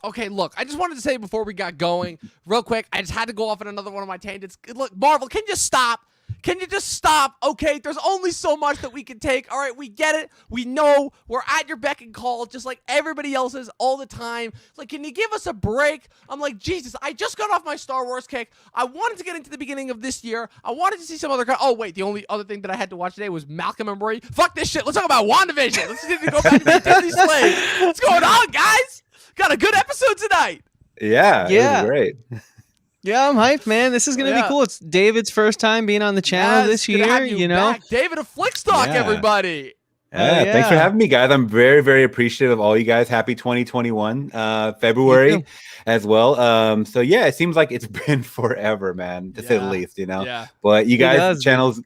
Okay, look, I just wanted to say before we got going, real quick, I just had to go off on another one of my tangents. Look, Marvel, can you stop? Can you just stop? Okay, there's only so much that we can take. All right, we get it. We know we're at your beck and call, just like everybody else is all the time. Like, can you give us a break? I'm like, Jesus, I just got off my Star Wars kick. I wanted to get into the beginning of this year. I wanted to see some other. Oh wait, the only other thing that I had to watch today was Malcolm and Marie. Fuck this shit. Let's talk about WandaVision. Let's go back to the Disney slave. What's going on, guys? Got a good episode tonight. Yeah. It was great. Yeah, I'm hyped, man. This is going to be cool. It's David's first time being on the channel this year, you know. Back. David of Flix Talk, everybody. Yeah, thanks for having me, guys. I'm very, very appreciative of all you guys. Happy 2021, February as well. So yeah, it seems like it's been forever, man, to say the least, you know. Yeah. But you guys' channel's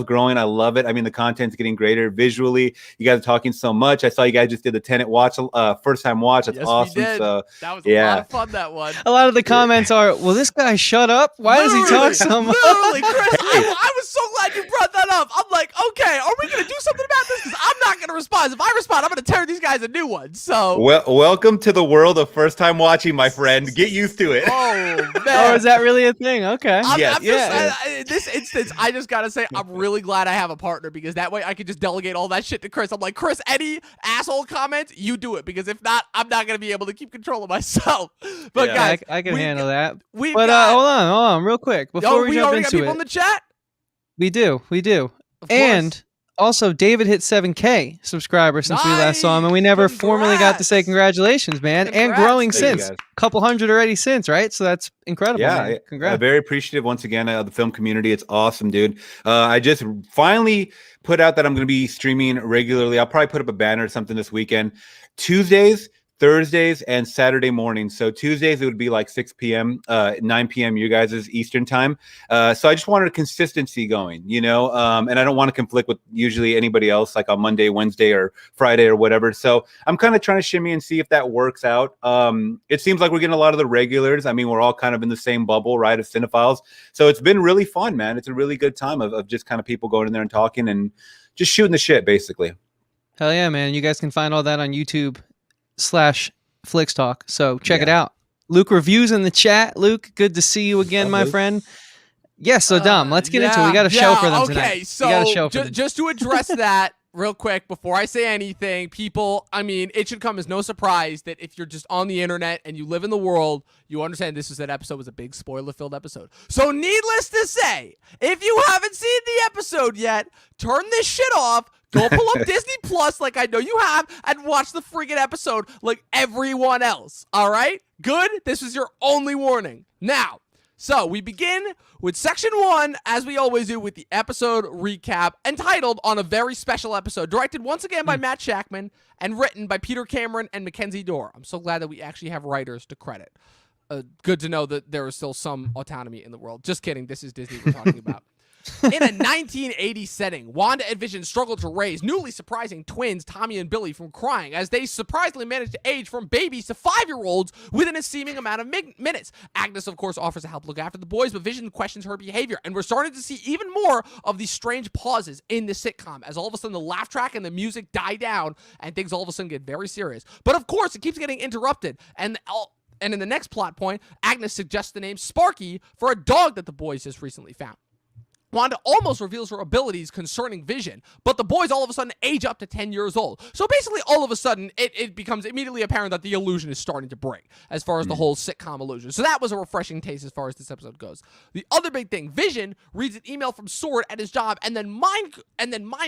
growing. I love it. I mean, the content's getting greater visually. You guys are talking so much. I saw you guys just did the Tenet watch, first time watch. That's awesome. We did. So that was a lot of fun. That one. A lot of the comments are, "Will this guy shut up? Why does he talk so much?" Literally, Chris, I was so glad you brought that up. I'm like, okay, are we gonna do something about this? Because I'm not gonna respond. If I respond, I'm gonna tear these guys a new one. So welcome to the world of first time watching, my friend. Get used to it. Oh man. Oh, is that really a thing? Okay. In this instance, I just gotta say, I'm really glad I have a partner, because that way I can just delegate all that shit to Chris. I'm like, Chris, any asshole comments, you do it, because if not, I'm not gonna be able to keep control of myself. But guys, I can handle that. Hold on, real quick before we jump into it. We already got people in the chat. We do. And also, David hit 7K subscribers since we last saw him, and we never formally got to say congratulations, man. And growing since. A couple hundred already since, right? So that's incredible. Yeah, man. Congrats. I'm very appreciative once again of the film community. It's awesome, dude. I just finally put out that I'm going to be streaming regularly. I'll probably put up a banner or something this weekend. Tuesdays, Thursdays, and Saturday mornings. So Tuesdays, it would be like 6 p.m., 9 p.m. you guys' Eastern time. So I just wanted a consistency going, you know, and I don't want to conflict with usually anybody else, like on Monday, Wednesday, or Friday or whatever. So I'm kind of trying to shimmy and see if that works out. It seems like we're getting a lot of the regulars. I mean, we're all kind of in the same bubble, right, of cinephiles. So it's been really fun, man. It's a really good time of just kind of people going in there and talking and just shooting the shit, basically. Hell yeah, man. You guys can find all that on YouTube/Flix Talk. So check it out. Luke reviews in the chat. Luke, good to see you again, my friend. Yes, so Dom, let's get into it. We got a show for them tonight. Okay, so just to address that real quick before I say anything, people, I mean, it should come as no surprise that if you're just on the internet and you live in the world, you understand that episode was a big spoiler-filled episode. So needless to say, if you haven't seen the episode yet, turn this shit off. Go pull up Disney Plus like I know you have and watch the friggin' episode like everyone else. All right? Good? This is your only warning. Now, so we begin with section 1, as we always do, with the episode recap, entitled On a Very Special Episode, directed once again by Matt Shakman and written by Peter Cameron and Mackenzie Dorr. I'm so glad that we actually have writers to credit. Good to know that there is still some autonomy in the world. Just kidding. This is Disney we're talking about. In a 1980s setting, Wanda and Vision struggle to raise newly surprising twins Tommy and Billy from crying as they surprisingly manage to age from babies to 5-year-olds within a seeming amount of minutes. Agnes, of course, offers to help look after the boys, but Vision questions her behavior, and we're starting to see even more of these strange pauses in the sitcom as all of a sudden the laugh track and the music die down and things all of a sudden get very serious. But of course, it keeps getting interrupted, and in the next plot point, Agnes suggests the name Sparky for a dog that the boys just recently found. Wanda almost reveals her abilities concerning Vision, but the boys all of a sudden age up to 10 years old. So basically, all of a sudden, it becomes immediately apparent that the illusion is starting to break as far as the whole sitcom illusion. So that was a refreshing taste as far as this episode goes. The other big thing, Vision reads an email from Sword at his job and then mind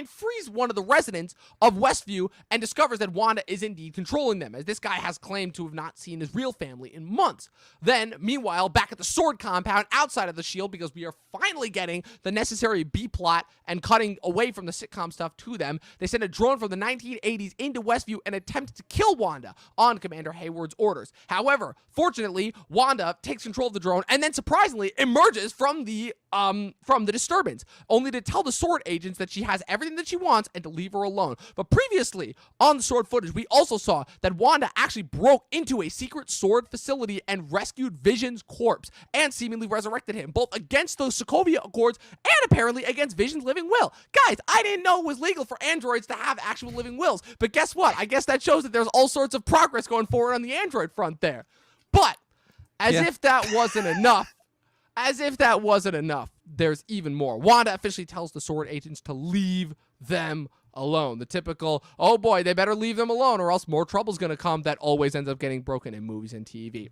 frees one of the residents of Westview and discovers that Wanda is indeed controlling them, as this guy has claimed to have not seen his real family in months. Then, meanwhile, back at the Sword compound outside of the Shield, because we are finally getting the necessary B-plot and cutting away from the sitcom stuff to them, they send a drone from the 1980s into Westview and attempt to kill Wanda on Commander Hayward's orders. However, fortunately, Wanda takes control of the drone and then surprisingly emerges from the disturbance, only to tell the Sword agents that she has everything that she wants and to leave her alone. But previously, on the Sword footage, we also saw that Wanda actually broke into a secret Sword facility and rescued Vision's corpse and seemingly resurrected him, both against those Sokovia Accords and apparently against Vision's living will. Guys, I didn't know it was legal for androids to have actual living wills, but guess what? I guess that shows that there's all sorts of progress going forward on the android front there. But as if that wasn't enough, there's even more. Wanda officially tells the Sword agents to leave them alone. The typical, oh boy, they better leave them alone or else more trouble's going to come that always ends up getting broken in movies and TV.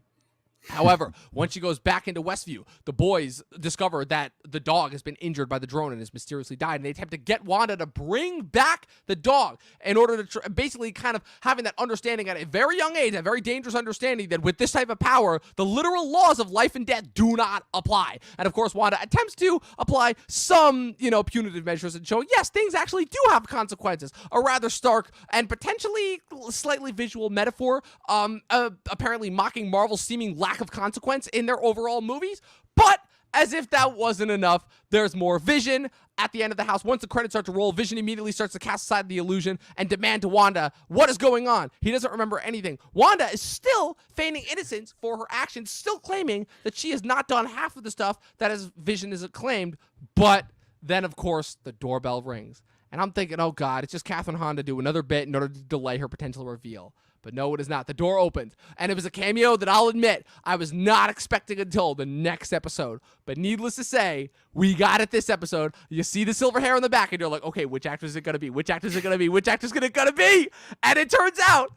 However, once she goes back into Westview, the boys discover that the dog has been injured by the drone and has mysteriously died, and they attempt to get Wanda to bring back the dog in order to basically kind of having that understanding at a very young age, a very dangerous understanding that with this type of power, the literal laws of life and death do not apply. And of course, Wanda attempts to apply some, punitive measures and show, yes, things actually do have consequences. A rather stark and potentially slightly visual metaphor, apparently mocking Marvel's seeming lack of consequence in their overall movies. But as if that wasn't enough, there's more. Vision at the end of the house. Once the credits start to roll, Vision immediately starts to cast aside the illusion and demand to Wanda what is going on. He doesn't remember anything. Wanda is still feigning innocence for her actions, still claiming that she has not done half of the stuff that as Vision is acclaimed. But then, of course, the doorbell rings. And I'm thinking, oh God, it's just Catherine Hahn to do another bit in order to delay her potential reveal. But no, it is not. The door opens, and it was a cameo that I'll admit I was not expecting until the next episode. But needless to say, we got it this episode. You see the silver hair on the back, and you're like, okay, which actor is it going to be? Which actor is it going to be? Which actor is it going to be? And it turns out,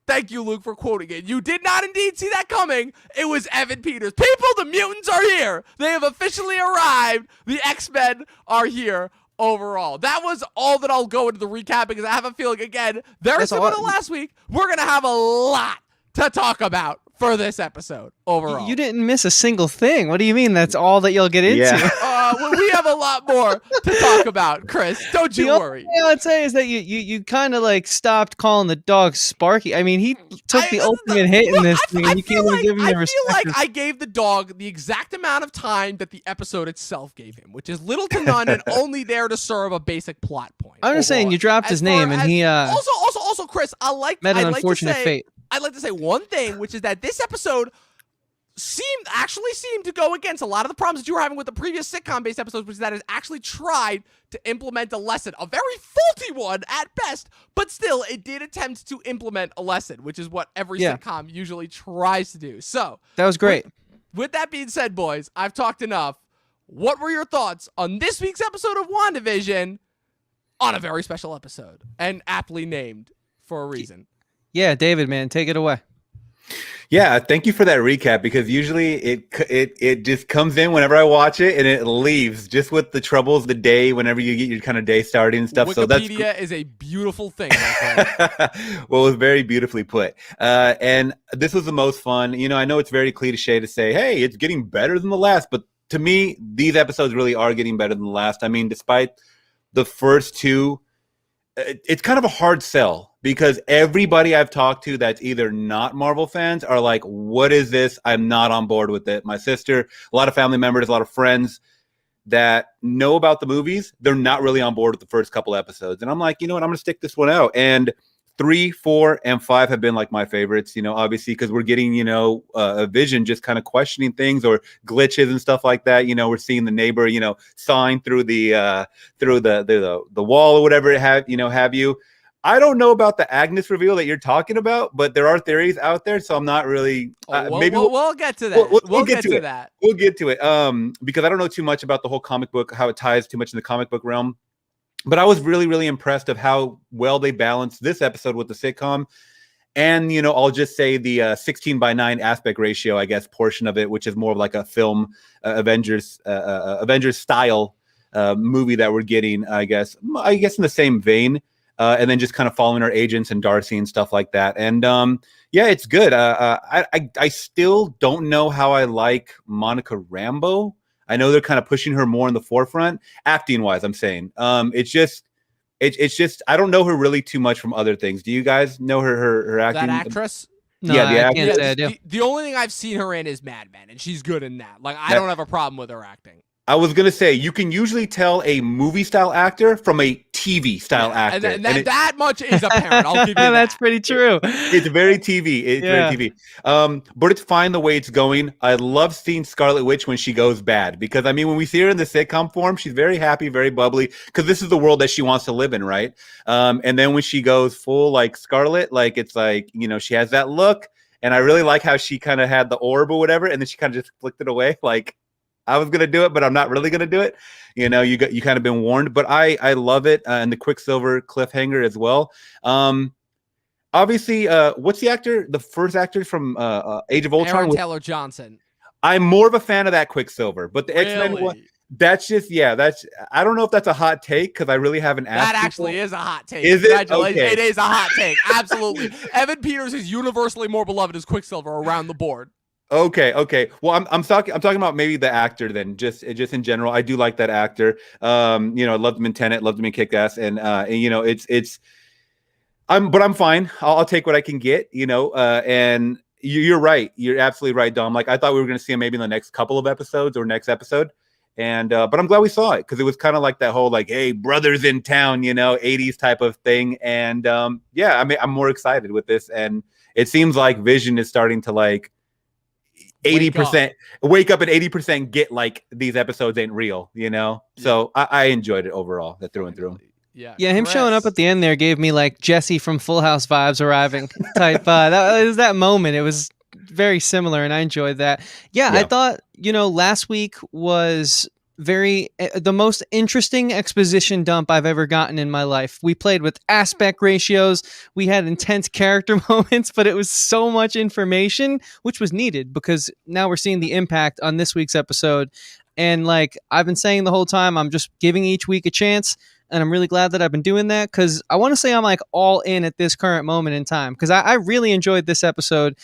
thank you, Luke, for quoting it. You did not indeed see that coming. It was Evan Peters. People, the mutants are here. They have officially arrived. The X-Men are here. Overall, that was all that I'll go into the recap because I have a feeling, again, very similar to last week, we're going to have a lot to talk about for this episode overall. You didn't miss a single thing. What do you mean that's all that you'll get into? Well, we have a lot more to talk about, Chris. Don't you worry. The only thing I'd say is that you kind of like stopped calling the dog Sparky. I mean, he took the ultimate hit in this thing. And you can't even give him the respect. I feel like I gave the dog the exact amount of time that the episode itself gave him, which is little to none and only there to serve a basic plot point. I'm just saying you dropped his name and he also, Chris, met an unfortunate fate. I'd like to say one thing, which is that this episode actually seemed to go against a lot of the problems that you were having with the previous sitcom-based episodes, which is that it actually tried to implement a lesson, a very faulty one at best, but still, it did attempt to implement a lesson, which is what every sitcom usually tries to do. So that was great. With that being said, boys, I've talked enough. What were your thoughts on this week's episode of WandaVision on a very special episode and aptly named for a reason? Yeah, David, man, take it away. Yeah, thank you for that recap because usually it just comes in whenever I watch it and it leaves just with the troubles of the day whenever you get your kind of day started and stuff. Wikipedia is a beautiful thing. Well, it was very beautifully put. And this was the most fun. I know it's very cliche to say, hey, it's getting better than the last, but to me, these episodes really are getting better than the last. I mean, despite the first two, it's kind of a hard sell because everybody I've talked to that's either not Marvel fans are like, what is this? I'm not on board with it. My sister, a lot of family members, a lot of friends that know about the movies, they're not really on board with the first couple episodes. And I'm like, you know what? I'm going to stick this one out. And 3, 4, and 5 have been like my favorites, obviously, because we're getting, a Vision just kind of questioning things or glitches and stuff like that. We're seeing the neighbor, sawing through the wall or whatever it have you. I don't know about the Agnes reveal that you're talking about, but there are theories out there, so I'm not really. Maybe we'll get to that. We'll get to that. We'll get to it. Because I don't know too much about the whole comic book, how it ties too much in the comic book realm. But I was really, really impressed of how well they balanced this episode with the sitcom. And, I'll just say the 16:9 aspect ratio, I guess, portion of it, which is more of like a film Avengers style movie that we're getting, I guess in the same vein. And then just kind of following our agents and Darcy and stuff like that. And it's good. I still don't know how I like Monica Rambeau. I know they're kind of pushing her more in the forefront, acting wise. I'm saying, it's just I don't know her really too much from other things. Do you guys know her acting? That actress? No, yeah, the actress. The only thing I've seen her in is Mad Men, and she's good in that. Like, I don't have a problem with her acting. I was gonna say you can usually tell a movie style actor from a TV style actor, and that much is apparent. I'll give you that. That's pretty true. It's very TV. It's very TV. But it's fine the way it's going. I love seeing Scarlet Witch when she goes bad because I mean, when we see her in the sitcom form, she's very happy, very bubbly because this is the world that she wants to live in, right? And then when she goes full like Scarlet, like it's like she has that look, and I really like how she kind of had the orb or whatever, and then she kind of just flicked it away, like. I was gonna do it, but I'm not really gonna do it. You kind of been warned, but I love it, and the Quicksilver cliffhanger as well. Obviously, what's the actor? The first actor from Age of Ultron, Aaron Taylor Johnson. I'm more of a fan of that Quicksilver, but the X-Men one. That's just I don't know if that's a hot take because I really haven't asked. That actually is a hot take. Is it? Okay. It is a hot take. Absolutely. Evan Peters is universally more beloved as Quicksilver around the board. Okay. Well, I'm talking about maybe the actor then, just in general. I do like that actor. I loved him in Tenet, loved him in Kick-Ass, and I'm fine. I'll take what I can get, and you're right. You're absolutely right, Dom. Like I thought we were going to see him maybe in the next couple of episodes or next episode. And but I'm glad we saw it because it was kind of like that whole like, hey, brothers in town, 80s type of thing. And I mean, I'm more excited with this, and it seems like Vision is starting to like 80% wake up and 80% get like these episodes ain't real, So I enjoyed it overall, that through and through. Yeah, him showing up at the end there gave me like Jesse from Full House vibes arriving type. That was that moment. It was very similar, and I enjoyed that. Yeah. I thought last week was the most interesting exposition dump I've ever gotten in my life. We played with aspect ratios. We had intense character moments, but it was so much information, which was needed because now we're seeing the impact on this week's episode. And like I've been saying the whole time, I'm just giving each week a chance. And I'm really glad that I've been doing that because I want to say I'm like all in at this current moment in time because I really enjoyed this episode.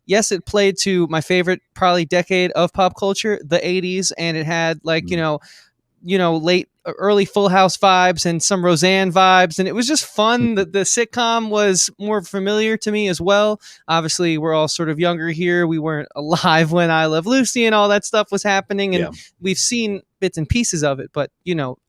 Yes, it played to my favorite probably decade of pop culture, the 80s, and it had like, early Full House vibes and some Roseanne vibes, and it was just fun. The sitcom was more familiar to me as well. Obviously, we're all sort of younger here. We weren't alive when I Love Lucy and all that stuff was happening, and we've seen bits and pieces of it, but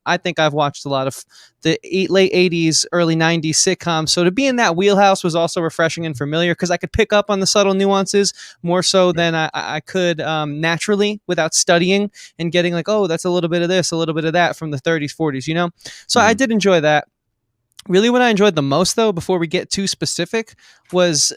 I think I've watched a lot of the late 80s, early 90s sitcoms, so to be in that wheelhouse was also refreshing and familiar because I could pick up on the subtle nuances more so than I could naturally without studying and getting like, oh, that's a little bit of this, a little bit of that from the 30s, 40s, so I did enjoy that. Really what I enjoyed the most though, before we get too specific, was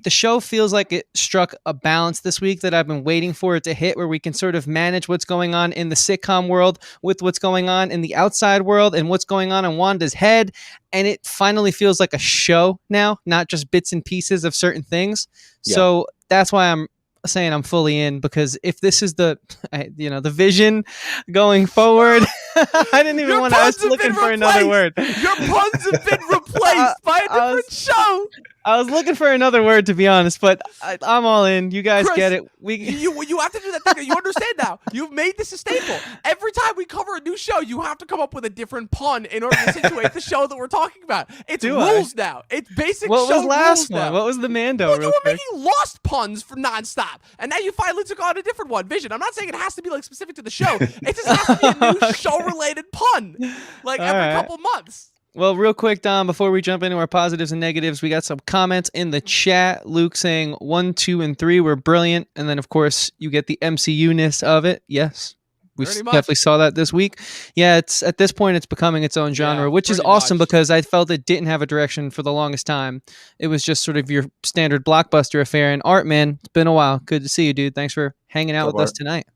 the show feels like it struck a balance this week that I've been waiting for it to hit, where we can sort of manage what's going on in the sitcom world with what's going on in the outside world and what's going on in Wanda's head. And it finally feels like a show now, not just bits and pieces of certain things. Yeah. So that's why I'm saying I'm fully in, because if this is the vision going forward, I didn't even want to. I was looking for another word. Your puns have been replaced by a different show. I was looking for another word, to be honest, but I'm all in. You guys get it. You have to do that thing. You understand now. You've made this a staple. Every time we cover a new show, you have to come up with a different pun in order to situate the show that we're talking about. It's rules now. It's basic what show was last rules one? now. What was the Mando? Well, you were making lost puns for nonstop, and now you finally took on a different one. Vision. I'm not saying it has to be like specific to the show. It just has to be a new show-related pun, like every couple months. Well, real quick, Dom, before we jump into our positives and negatives, we got some comments in the chat. Luke saying 1, 2, and 3 were brilliant. And then, of course, you get the MCU-ness of it. Yes. We definitely saw that this week. Yeah, it's at this point, it's becoming its own genre, which is awesome because I felt it didn't have a direction for the longest time. It was just sort of your standard blockbuster affair. And Art, man, it's been a while. Good to see you, dude. Thanks for hanging out with us tonight.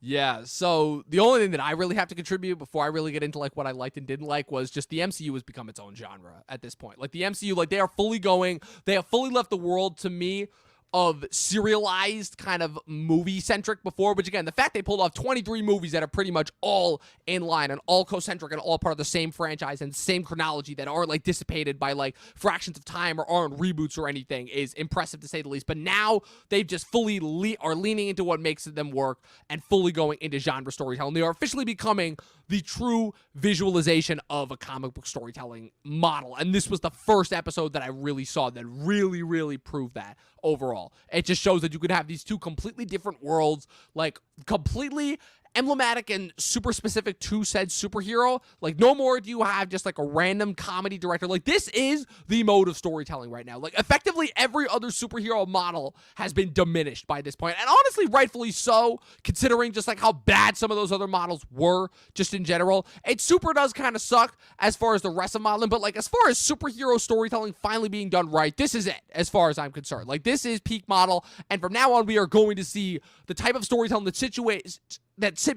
Yeah, so the only thing that I really have to contribute before I really get into like what I liked and didn't like was just the MCU has become its own genre at this point. Like the MCU, like they have fully left the world to me of serialized kind of movie-centric before, which again, the fact they pulled off 23 movies that are pretty much all in line and all concentric and all part of the same franchise and same chronology that aren't like dissipated by like fractions of time or aren't reboots or anything is impressive to say the least. But now they've just fully are leaning into what makes them work and fully going into genre storytelling. They are officially becoming the true visualization of a comic book storytelling model. And this was the first episode that I really saw that really, really proved that overall. It just shows that you could have these two completely different worlds, like completely emblematic and super specific to said superhero. Like, no more do you have just like a random comedy director. Like, this is the mode of storytelling right now. Like, effectively every other superhero model has been diminished by this point, and honestly rightfully so, considering just like how bad some of those other models were just in general. It super does kind of suck as far as the rest of modeling, but like as far as superhero storytelling finally being done right, this is it as far as I'm concerned. Like, this is peak model, and from now on we are going to see the type of storytelling that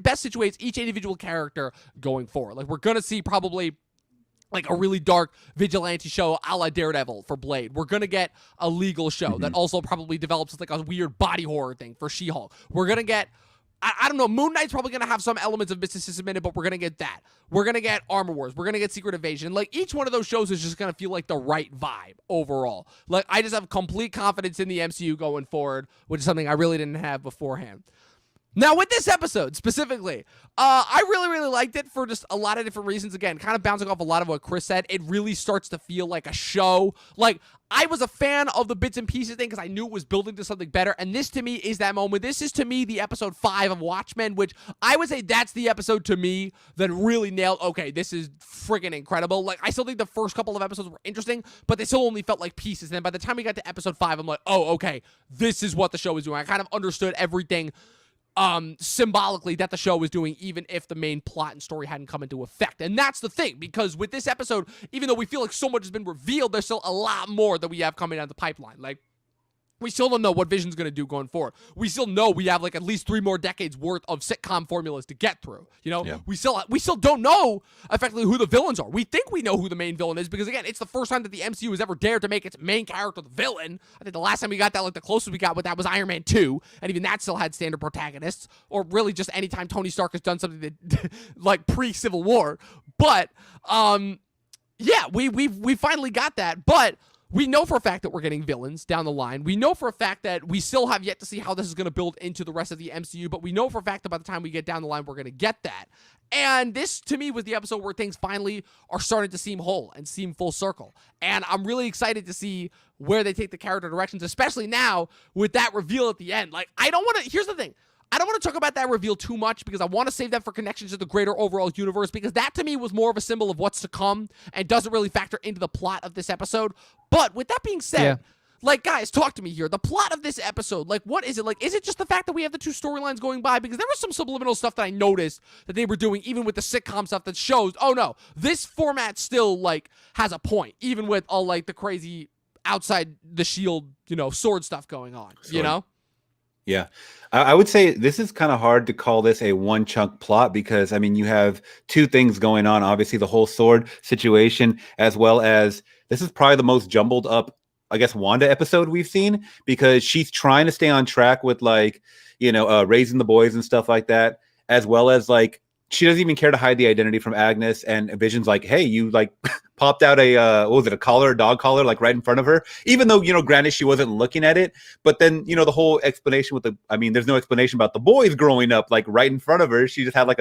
best situates each individual character going forward. Like, we're gonna see probably like a really dark vigilante show a la Daredevil for Blade. We're going to get a legal show that also probably develops like a weird body horror thing for She-Hulk. We're going to get, I don't know, Moon Knight's probably going to have some elements of mysticism in it, but we're going to get that. We're going to get Armor Wars. We're going to get Secret Invasion. Like, each one of those shows is just going to feel like the right vibe overall. Like, I just have complete confidence in the MCU going forward, which is something I really didn't have beforehand. Now, with this episode specifically, I really, really liked it for just a lot of different reasons. Again, kind of bouncing off a lot of what Chris said, it really starts to feel like a show. Like, I was a fan of the bits and pieces thing because I knew it was building to something better, and this to me is that moment. This is to me the episode 5 of Watchmen, which I would say that's the episode to me that really nailed, okay, this is freaking incredible. Like, I still think the first couple of episodes were interesting, but they still only felt like pieces. And then by the time we got to episode 5, I'm like, oh, okay, this is what the show is doing. I kind of understood everything symbolically that the show was doing, even if the main plot and story hadn't come into effect. And that's the thing, because with this episode, even though we feel like so much has been revealed, there's still a lot more that we have coming down the pipeline. Like, we still don't know what Vision's going to do going forward. We still know we have like at least 3 more decades worth of sitcom formulas to get through. You know, we still don't know effectively who the villains are. We think we know who the main villain is because, again, it's the first time that the MCU has ever dared to make its main character the villain. I think the last time we got that, like the closest we got with that was Iron Man 2, and even that still had standard protagonists, or really just any time Tony Stark has done something that like pre-Civil War. But yeah, we finally got that, but we know for a fact that we're getting villains down the line. We know for a fact that we still have yet to see how this is going to build into the rest of the MCU, but we know for a fact that by the time we get down the line, we're going to get that. And this, to me, was the episode where things finally are starting to seem whole and seem full circle. And I'm really excited to see where they take the character directions, especially now with that reveal at the end. Like, I don't want to, here's the thing. I don't want to talk about that reveal too much because I want to save that for connections to the greater overall universe, because that to me was more of a symbol of what's to come and doesn't really factor into the plot of this episode. But with that being said, like, guys, talk to me here. The plot of this episode, like, what is it? Like, is it just the fact that we have the 2 storylines going by? Because there was some subliminal stuff that I noticed that they were doing, even with the sitcom stuff, that shows, oh no, this format still, like, has a point, even with all, like, the crazy outside the shield, you know, sword stuff going on, you know? Yeah, I would say this is kind of hard to call this a one chunk plot because, I mean, you have 2 things going on. Obviously, the whole sword situation, as well as this is probably the most jumbled up, I guess, Wanda episode we've seen, because she's trying to stay on track with, like, you know, raising the boys and stuff like that, as well as, like, she doesn't even care to hide the identity from Agnes, and Vision's like, hey, you, like, popped out a, what was it, a collar, a dog collar, like, right in front of her, even though, you know, granted, she wasn't looking at it, but then, you know, the whole explanation with I mean, there's no explanation about the boys growing up, like, right in front of her. She just had, like,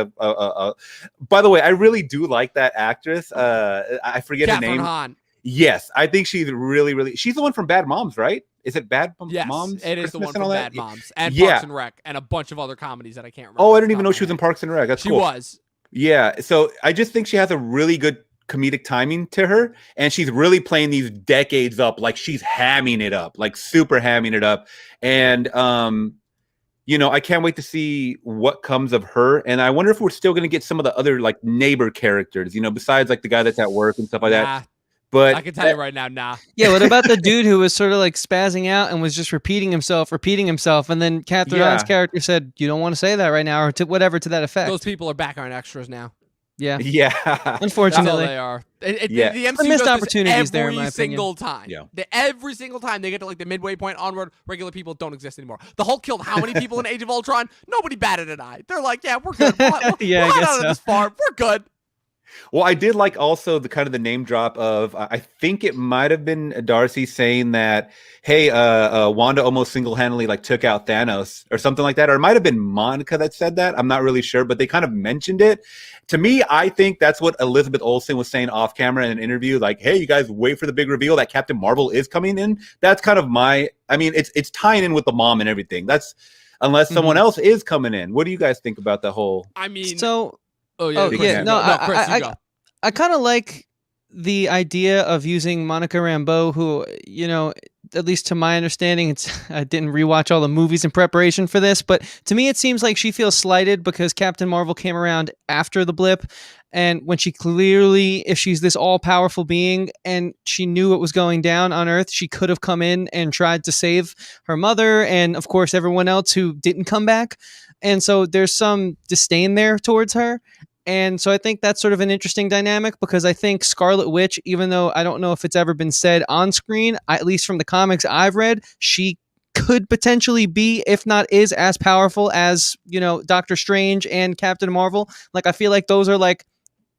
by the way, I really do like that actress. I forget her name. Hahn. Yes, I think she's really, she's the one from Bad Moms, right? Is it Bad Moms? Yes, it is the one from Bad Moms and Parks and Rec and a bunch of other comedies that I can't remember. Oh, I didn't even know she was in Parks and Rec. That's cool. She was. Yeah, so I just think she has a really good comedic timing to her, and she's really playing these decades up, like she's hamming it up, like super hamming it up. And you know, I can't wait to see what comes of her. And I wonder if we're still going to get some of the other, like, neighbor characters, you know, besides, like, the guy that's at work and stuff like that. But I can tell you right now, nah. Yeah, what about the dude who was sort of like spazzing out and was just repeating himself, and then Catherine Hahn's character said, you don't want to say that right now, or whatever to that effect. Those people are back on extras now. Yeah. That's Unfortunately. all they are. The MCU missed opportunities there, in my single opinion. time. Every single time they get to, like, the midway point onward, regular people don't exist anymore. The Hulk killed how many people in Age of Ultron? Nobody batted an eye. They're like, yeah, we're good. We're not out of this far. We're good. Well, I did like also the kind of the name drop of, I think it might have been Darcys saying that, hey, Wanda almost single-handedly, like, took out Thanos or something like that. Or it might have been Monica that said that. I'm not really sure, but they kind of mentioned it. To me, I think that's what Elizabeth Olsen was saying off camera in an interview. Like, hey, you guys wait for the big reveal that Captain Marvel is coming in. That's kind of my, I mean, it's tying in with the mom and everything. unless someone else is coming in. What do you guys think about the whole? I mean, so Chris, I kind of like the idea of using Monica Rambeau, who, you know, at least to my understanding, I didn't rewatch all the movies in preparation for this, but to me it seems like she feels slighted because Captain Marvel came around after the blip, and when she clearly, if she's this all-powerful being and she knew what was going down on Earth, she could have come in and tried to save her mother and, of course, everyone else who didn't come back. And so there's some disdain there towards her. And so I think that's sort of an interesting dynamic, because I think Scarlet Witch, even though I don't know if it's ever been said on screen, at least from the comics I've read, she could potentially be, if not is, as powerful as, you know, Doctor Strange and Captain Marvel. Like, I feel like those are like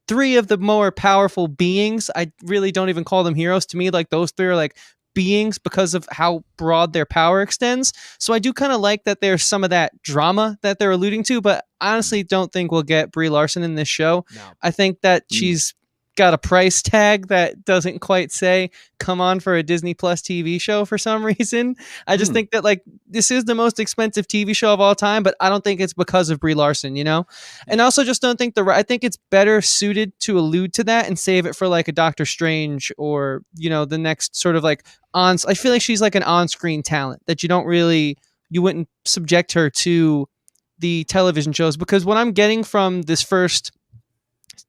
three of the more powerful beings. I really don't even call them heroes. To me, like, those three are like beings because of how broad their power extends. So I do kind of like that there's some of that drama that they're alluding to, but honestly don't think we'll get Brie Larson in this show. No. I think that she's got a price tag that doesn't quite say come on for a Disney Plus TV show for some reason. I just think that, like, this is the most expensive TV show of all time, but I don't think it's because of Brie Larson, you know? And I also just don't think I think it's better suited to allude to that and save it for like a Doctor Strange or, you know, the next sort of like I feel like she's like an on-screen talent that you wouldn't subject her to the television shows, because what I'm getting from this first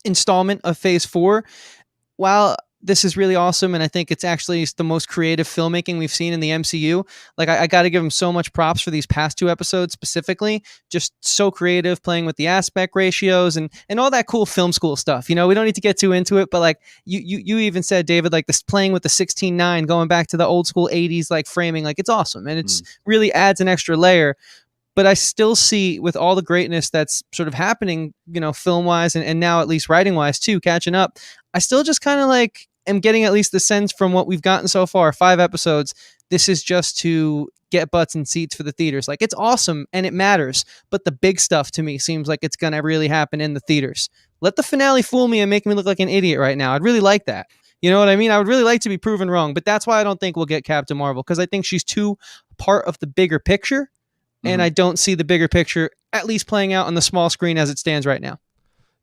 installment of Phase 4, while this is really awesome and I think it's actually the most creative filmmaking we've seen in the MCU, like I got to give them so much props for these past 2 episodes specifically. Just so creative, playing with the aspect ratios and all that cool film school stuff. You know, we don't need to get too into it, but like you even said, David, like this playing with the 16:9, going back to the old school 80s like framing, like it's awesome and it's really adds an extra layer. But I still see, with all the greatness that's sort of happening, you know, film-wise and now at least writing-wise too, catching up, I still just kind of like am getting at least the sense from what we've gotten so far, 5 episodes, this is just to get butts and seats for the theaters. Like, it's awesome and it matters, but the big stuff to me seems like it's going to really happen in the theaters. Let the finale fool me and make me look like an idiot right now. I'd really like that. You know what I mean? I would really like to be proven wrong, but that's why I don't think we'll get Captain Marvel, because I think she's too part of the bigger picture. And I don't see the bigger picture at least playing out on the small screen as it stands right now.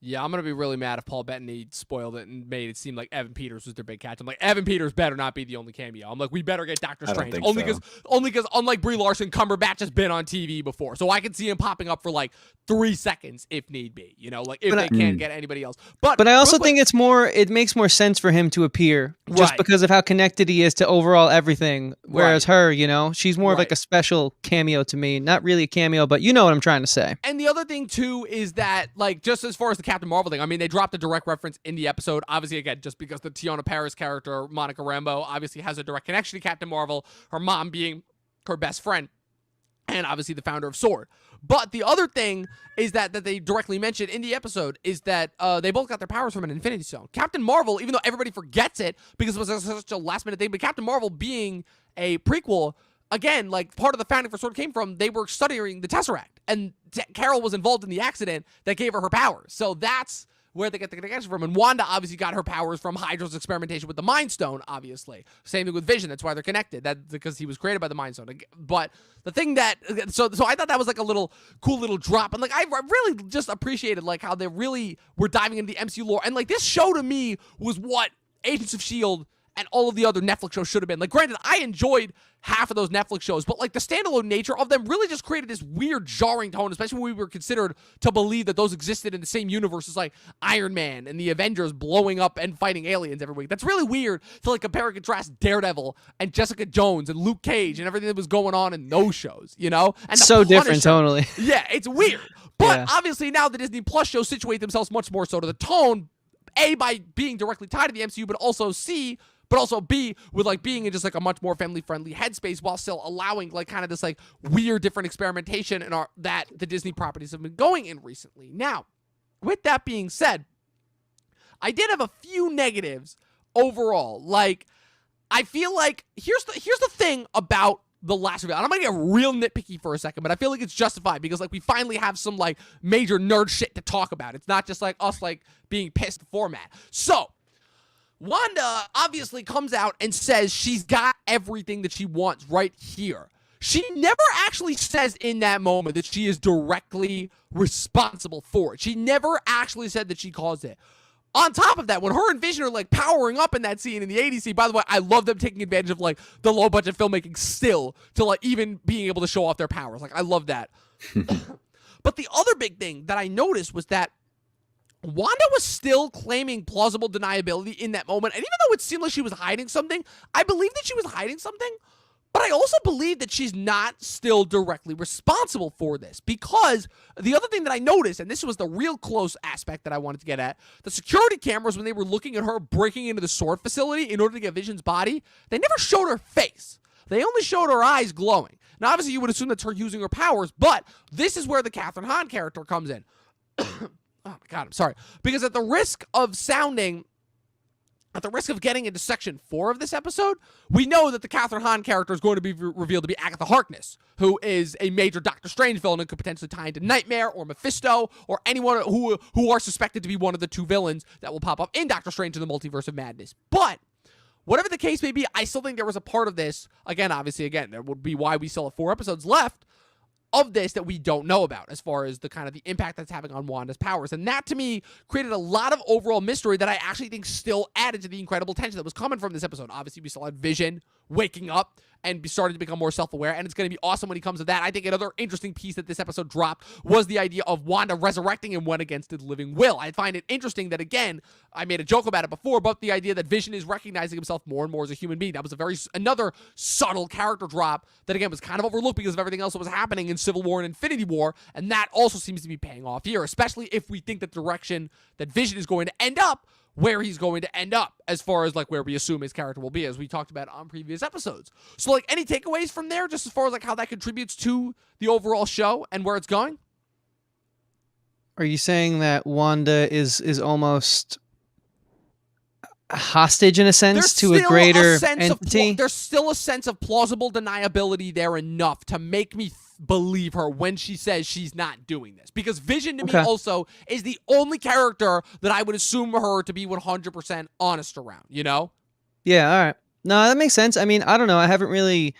Yeah, I'm going to be really mad if Paul Bettany spoiled it and made it seem like Evan Peters was their big catch. I'm like, Evan Peters better not be the only cameo. I'm like, we better get Doctor Strange. Only because unlike Brie Larson, Cumberbatch has been on TV before. So I could see him popping up for like 3 seconds if need be, you know, like if they can't get anybody else. But I also think it makes more sense for him to appear just because of how connected he is to overall everything. Whereas her, you know, she's more of like a special cameo to me. Not really a cameo, but you know what I'm trying to say. And the other thing too is that, like, just as far as the Captain Marvel thing, I mean, they dropped a direct reference in the episode, obviously, again, just because the Tiana Paris character, Monica Rambeau, obviously has a direct connection to Captain Marvel, her mom being her best friend, and obviously the founder of S.W.O.R.D. But the other thing is that they directly mentioned in the episode is that they both got their powers from an Infinity Stone. Captain Marvel, even though everybody forgets it because it was such a last-minute thing, but Captain Marvel being a prequel, again, like, part of the founding for S.W.O.R.D. came from, they were studying the Tesseract, and Carol was involved in the accident that gave her powers. So that's where they get the connection from. And Wanda obviously got her powers from Hydra's experimentation with the Mind Stone, obviously. Same thing with Vision. That's why they're connected. That's because he was created by the Mind Stone. But the thing that... So I thought that was like a little cool little drop. And like I really just appreciated like how they really were diving into the MCU lore. And like this show to me was what Agents of S.H.I.E.L.D. and all of the other Netflix shows should have been. Like, granted, I enjoyed half of those Netflix shows, but like the standalone nature of them really just created this weird jarring tone, especially when we were considered to believe that those existed in the same universe as like Iron Man and the Avengers blowing up and fighting aliens every week. That's really weird to like compare and contrast Daredevil and Jessica Jones and Luke Cage and everything that was going on in those shows, you know? And so different tonally. Yeah, it's weird. But obviously now the Disney Plus shows situate themselves much more so to the tone, A, by being directly tied to the MCU, but also B, with like being in just like a much more family-friendly headspace while still allowing like kind of this like weird different experimentation that the Disney properties have been going in recently. Now, with that being said, I did have a few negatives overall. Like, I feel like here's the thing about the last reveal. And I'm gonna get real nitpicky for a second, but I feel like it's justified because like we finally have some like major nerd shit to talk about. It's not just like us like being pissed format. So Wanda obviously comes out and says she's got everything that she wants right here. she never actually says in that moment that she is directly responsible for it. She never actually said that she caused it. On top of that, when her and Vision are like powering up in that scene in the 80s scene, by the way, I love them taking advantage of like the low budget filmmaking still to like even being able to show off their powers. Like I love that. But the other big thing that I noticed was that Wanda was still claiming plausible deniability in that moment. And even though it seemed like she was hiding something, I believe that she was hiding something. But I also believe that she's not still directly responsible for this, because the other thing that I noticed, and this was the real close aspect that I wanted to get at, the security cameras, when they were looking at her breaking into the sword facility in order to get Vision's body, they never showed her face. They only showed her eyes glowing. Now, obviously, you would assume that's her using her powers, but this is where the Catherine Hahn character comes in. Oh, my God, I'm sorry. Because at the risk of getting into section 4 of this episode, we know that the Catherine Hahn character is going to be revealed to be Agatha Harkness, who is a major Doctor Strange villain and could potentially tie into Nightmare or Mephisto or anyone who are suspected to be one of the 2 villains that will pop up in Doctor Strange in the Multiverse of Madness. But whatever the case may be, I still think there was a part of this, again, there would be why we still have 4 episodes left of this that we don't know about as far as the kind of the impact that's having on Wanda's powers. And that, to me, created a lot of overall mystery that I actually think still added to the incredible tension that was coming from this episode. Obviously, we still had Vision waking up and starting to become more self-aware, and it's going to be awesome when he comes to that. I think another interesting piece that this episode dropped was the idea of Wanda resurrecting and went against his living will. I find it interesting that, again, I made a joke about it before, but the idea that Vision is recognizing himself more and more as a human being. That was another subtle character drop that, again, was kind of overlooked because of everything else that was happening in Civil War and Infinity War, and that also seems to be paying off here, especially if we think the direction that Vision is going to end up, where he's going to end up as far as like where we assume his character will be, as we talked about on previous episodes. So like any takeaways from there, just as far as like how that contributes to the overall show and where it's going? Are you saying that Wanda is almost hostage in a sense to a greater entity? There's still a sense of plausible deniability there enough to make me believe her when she says she's not doing this, because Vision to me also is the only character that I would assume her to be 100% honest around, you know? Yeah, all right. No, that makes sense. I mean, I don't know. I haven't really,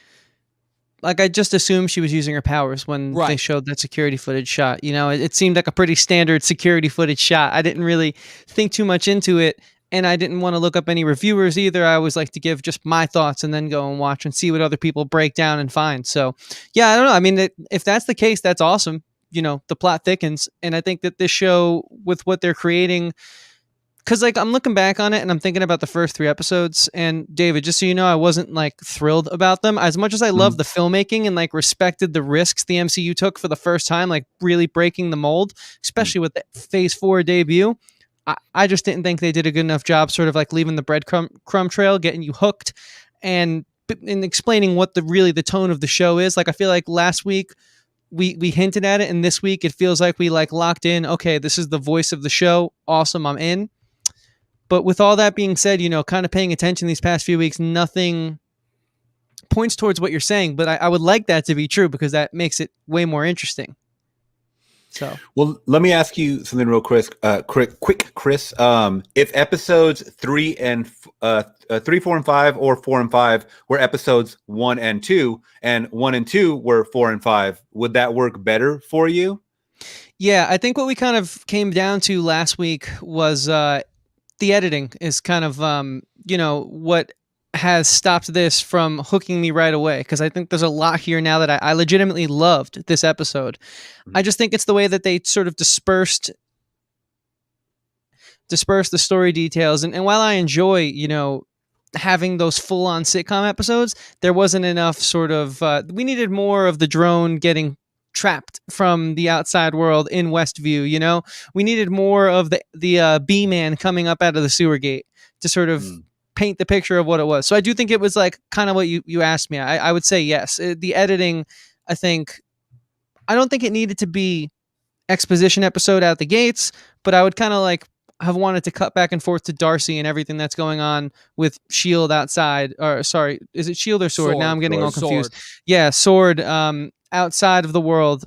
like, I just assumed she was using her powers when they showed that security footage shot. You know, it seemed like a pretty standard security footage shot. I didn't really think too much into it, and I didn't want to look up any reviewers either. I always like to give just my thoughts and then go and watch and see what other people break down and find. So, yeah, I don't know. I mean, if that's the case, that's awesome. You know, the plot thickens. And I think that this show, with what they're creating, because like I'm looking back on it and I'm thinking about the first 3 episodes. And David, just so you know, I wasn't like thrilled about them. As much as I love the filmmaking and like respected the risks the MCU took for the first time, like really breaking the mold, especially with the Phase 4 debut. I just didn't think they did a good enough job sort of like leaving the breadcrumb trail, getting you hooked and explaining what the tone of the show is. Like, I feel like last week we hinted at it, and this week it feels like we like locked in, okay, this is the voice of the show. Awesome, I'm in. But with all that being said, you know, kind of paying attention these past few weeks, nothing points towards what you're saying, but I would like that to be true because that makes it way more interesting. So, well, let me ask you something real quick, Chris. If episodes 3, 4, and 5, or 4 and 5 were episodes 1 and 2, and 1 and 2 were 4 and 5, would that work better for you? Yeah, I think what we kind of came down to last week was the editing is kind of, you know, what has stopped this from hooking me right away, because I think there's a lot here now that I legitimately loved this episode. I just think it's the way that they sort of dispersed the story details, and while I enjoy, you know, having those full-on sitcom episodes, there wasn't enough sort of we needed more of the drone getting trapped from the outside world in Westview. You know, we needed more of the B-man coming up out of the sewer gate to sort of paint the picture of what it was. So I do think it was like kind of what you asked me. I would say yes. The editing, I don't think it needed to be exposition episode out the gates, but I would kind of like have wanted to cut back and forth to Darcy and everything that's going on with S.H.I.E.L.D. outside, or sorry, is it S.H.I.E.L.D. or Sword? Now I'm getting all confused. Yeah, Sword outside of the world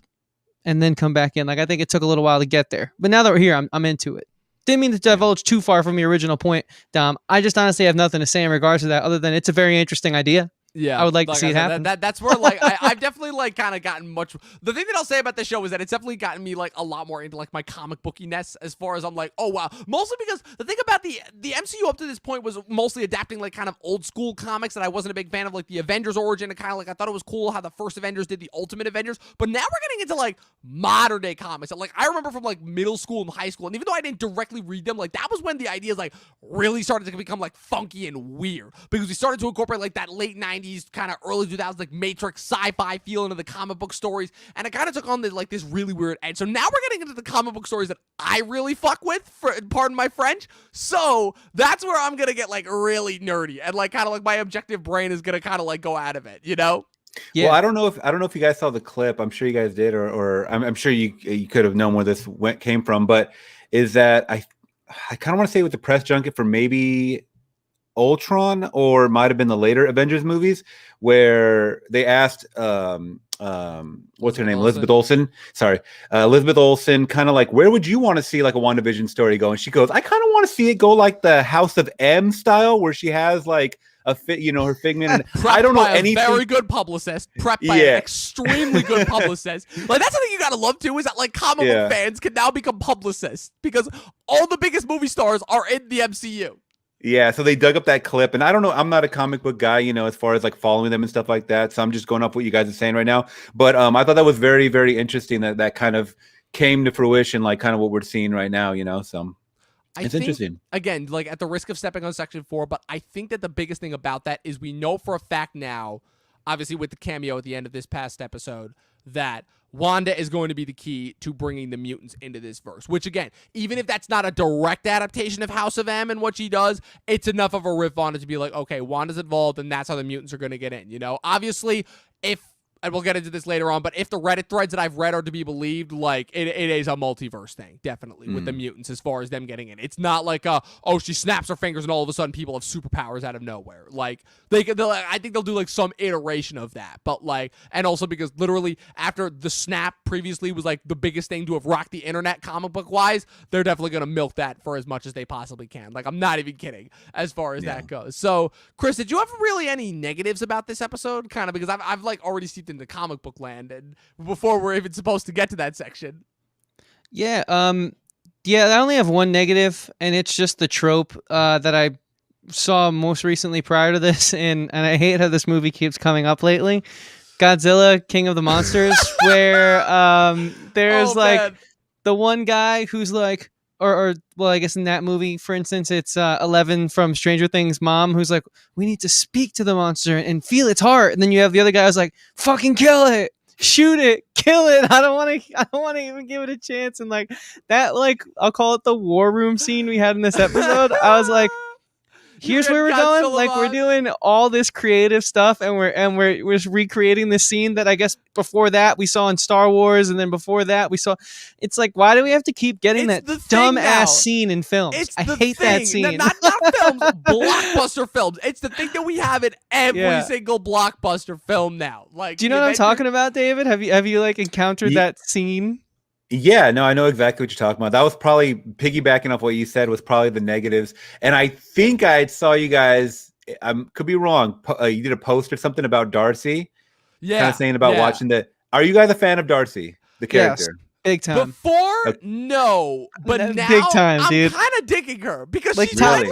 and then come back in. Like, I think it took a little while to get there, but now that we're here, I'm into it. Didn't mean to divulge too far from the original point, Dom. I just honestly have nothing to say in regards to that other than it's a very interesting idea. I would like to see it happen. That's where like I've definitely like kind of gotten much. The thing that I'll say about this show is that it's definitely gotten me like a lot more into like my comic bookiness, as far as I'm like, oh wow. Mostly because the thing about the MCU up to this point was mostly adapting like kind of old school comics that I wasn't a big fan of, like the Avengers origin, and kind of like I thought it was cool how the first Avengers did the Ultimate Avengers, but now we're getting into like modern day comics. Like I remember from like middle school and high school, and even though I didn't directly read them, like that was when the ideas like really started to become like funky and weird, because we started to incorporate like that late 90s kind of early 2000s like Matrix sci-fi feel into the comic book stories, and it kind of took on this really weird edge. So now we're getting into the comic book stories that I really fuck with, for pardon my French. So that's where I'm gonna get like really nerdy, and like kind of like my objective brain is gonna kind of like go out of it, you know? Yeah. Well, I don't know if you guys saw the clip. I'm sure you guys did, or I'm sure you could have known where this came from. But is that I kind of want to say with the press junket for maybe Ultron, or it might have been the later Avengers movies, where they asked what's her name, Elizabeth Olsen. Sorry, Elizabeth Olsen, kind of like, where would you want to see like a WandaVision story go? And she goes, I kind of want to see it go like the House of M style, where she has like a fit, her Figment. And I don't know anything. Very good publicist, prepped by an extremely good publicist. Like that's the thing you gotta love too, is that like comic book fans can now become publicists, because all the biggest movie stars are in the MCU. Yeah, so they dug up that clip, and I don't know, I'm not a comic book guy, as far as like following them and stuff like that, so I'm just going off what you guys are saying right now. But I thought that was very, very interesting that kind of came to fruition, like kind of what we're seeing right now, so it's interesting. Again, like at the risk of stepping on Section 4, but I think that the biggest thing about that is we know for a fact now, obviously with the cameo at the end of this past episode, that Wanda is going to be the key to bringing the mutants into this verse, which again, even if that's not a direct adaptation of House of M and what she does, it's enough of a riff on it to be like, okay, Wanda's involved and that's how the mutants are going to get in, Obviously, and we'll get into this later on, but if the Reddit threads that I've read are to be believed, like it is a multiverse thing, definitely, with the mutants as far as them getting in. It's not like, she snaps her fingers and all of a sudden people have superpowers out of nowhere. Like I think they'll do like some iteration of that, but like, and also because literally after the snap previously was like the biggest thing to have rocked the internet comic book wise, they're definitely going to milk that for as much as they possibly can. Like I'm not even kidding as far as that goes. So Chris, did you have really any negatives about this episode? Kind of because I've like already seen in the comic book land, and before we're even supposed to get to that section. I only have one negative, and it's just the trope that I saw most recently prior to this, and I hate how this movie keeps coming up lately. Godzilla, King of the Monsters, where there's the one guy who's like, or I guess in that movie, for instance, it's 11 from Stranger Things' mom, who's like, we need to speak to the monster and feel its heart. And then you have the other guy who's like, fucking kill it, shoot it, kill it. I don't want to even give it a chance. And like that, like I'll call it the war room scene we had in this episode. I was like, here's where we're going. Like we're doing all this creative stuff, and we're recreating this scene that I guess before that we saw in Star Wars, and then before that we saw. It's like, why do we have to keep getting that dumb ass scene in films? I hate that scene. Not films, blockbuster films. It's the thing that we have in every single blockbuster film now. Like, do you know what I'm talking about, David? Have you like encountered that scene? Yeah, no, I know exactly what you're talking about. That was probably piggybacking off what you said, was probably the negatives. And I think I saw you guys, I could be wrong, you did a post or something about Darcy. Yeah. Kind of saying about watching the, are you guys a fan of Darcy, the character? Yes, big time. Before, no, but now big time, I'm kind of digging her, because like she finally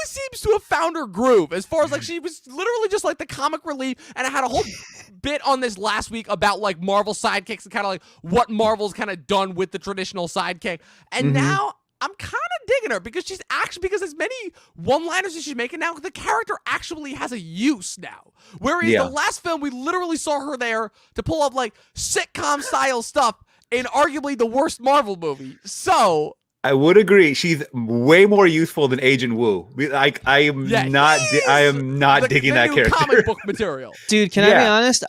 seems to have found her groove, as far as like she was literally just like the comic relief, and I had a whole bit on this last week about like Marvel sidekicks and kind of like what Marvel's kind of done with the traditional sidekick, and now I'm kind of digging her, because she's actually, because as many one-liners as she's making now, the character actually has a use now. Whereas the last film, we literally saw her there to pull up like sitcom style stuff in arguably the worst Marvel movie. So I would agree. She's way more useful than Agent Wu. Like I am not digging that character. Comic book material, dude. Can I be honest?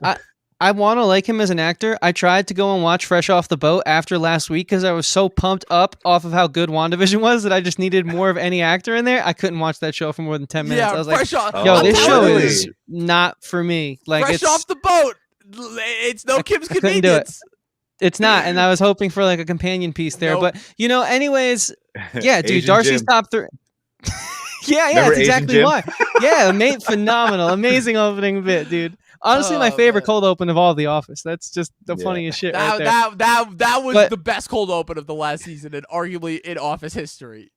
I want to like him as an actor. I tried to go and watch Fresh Off the Boat after last week because I was so pumped up off of how good WandaVision was that I just needed more of any actor in there. I couldn't watch that show for more than 10 minutes. I was like, this show is not for me. Like, Fresh Off the Boat. It's no Kim's Convenience. It's not, and I was hoping for like a companion piece there, but anyways, yeah, dude, Darcy's top 3. Yeah, Remember that's Asian exactly Jim? why. Yeah, phenomenal, amazing opening bit, dude. Honestly, my favorite man. cold open of all The Office. That's just the Yeah. funniest shit right there. That was But- the best cold open of the last season and arguably in Office history.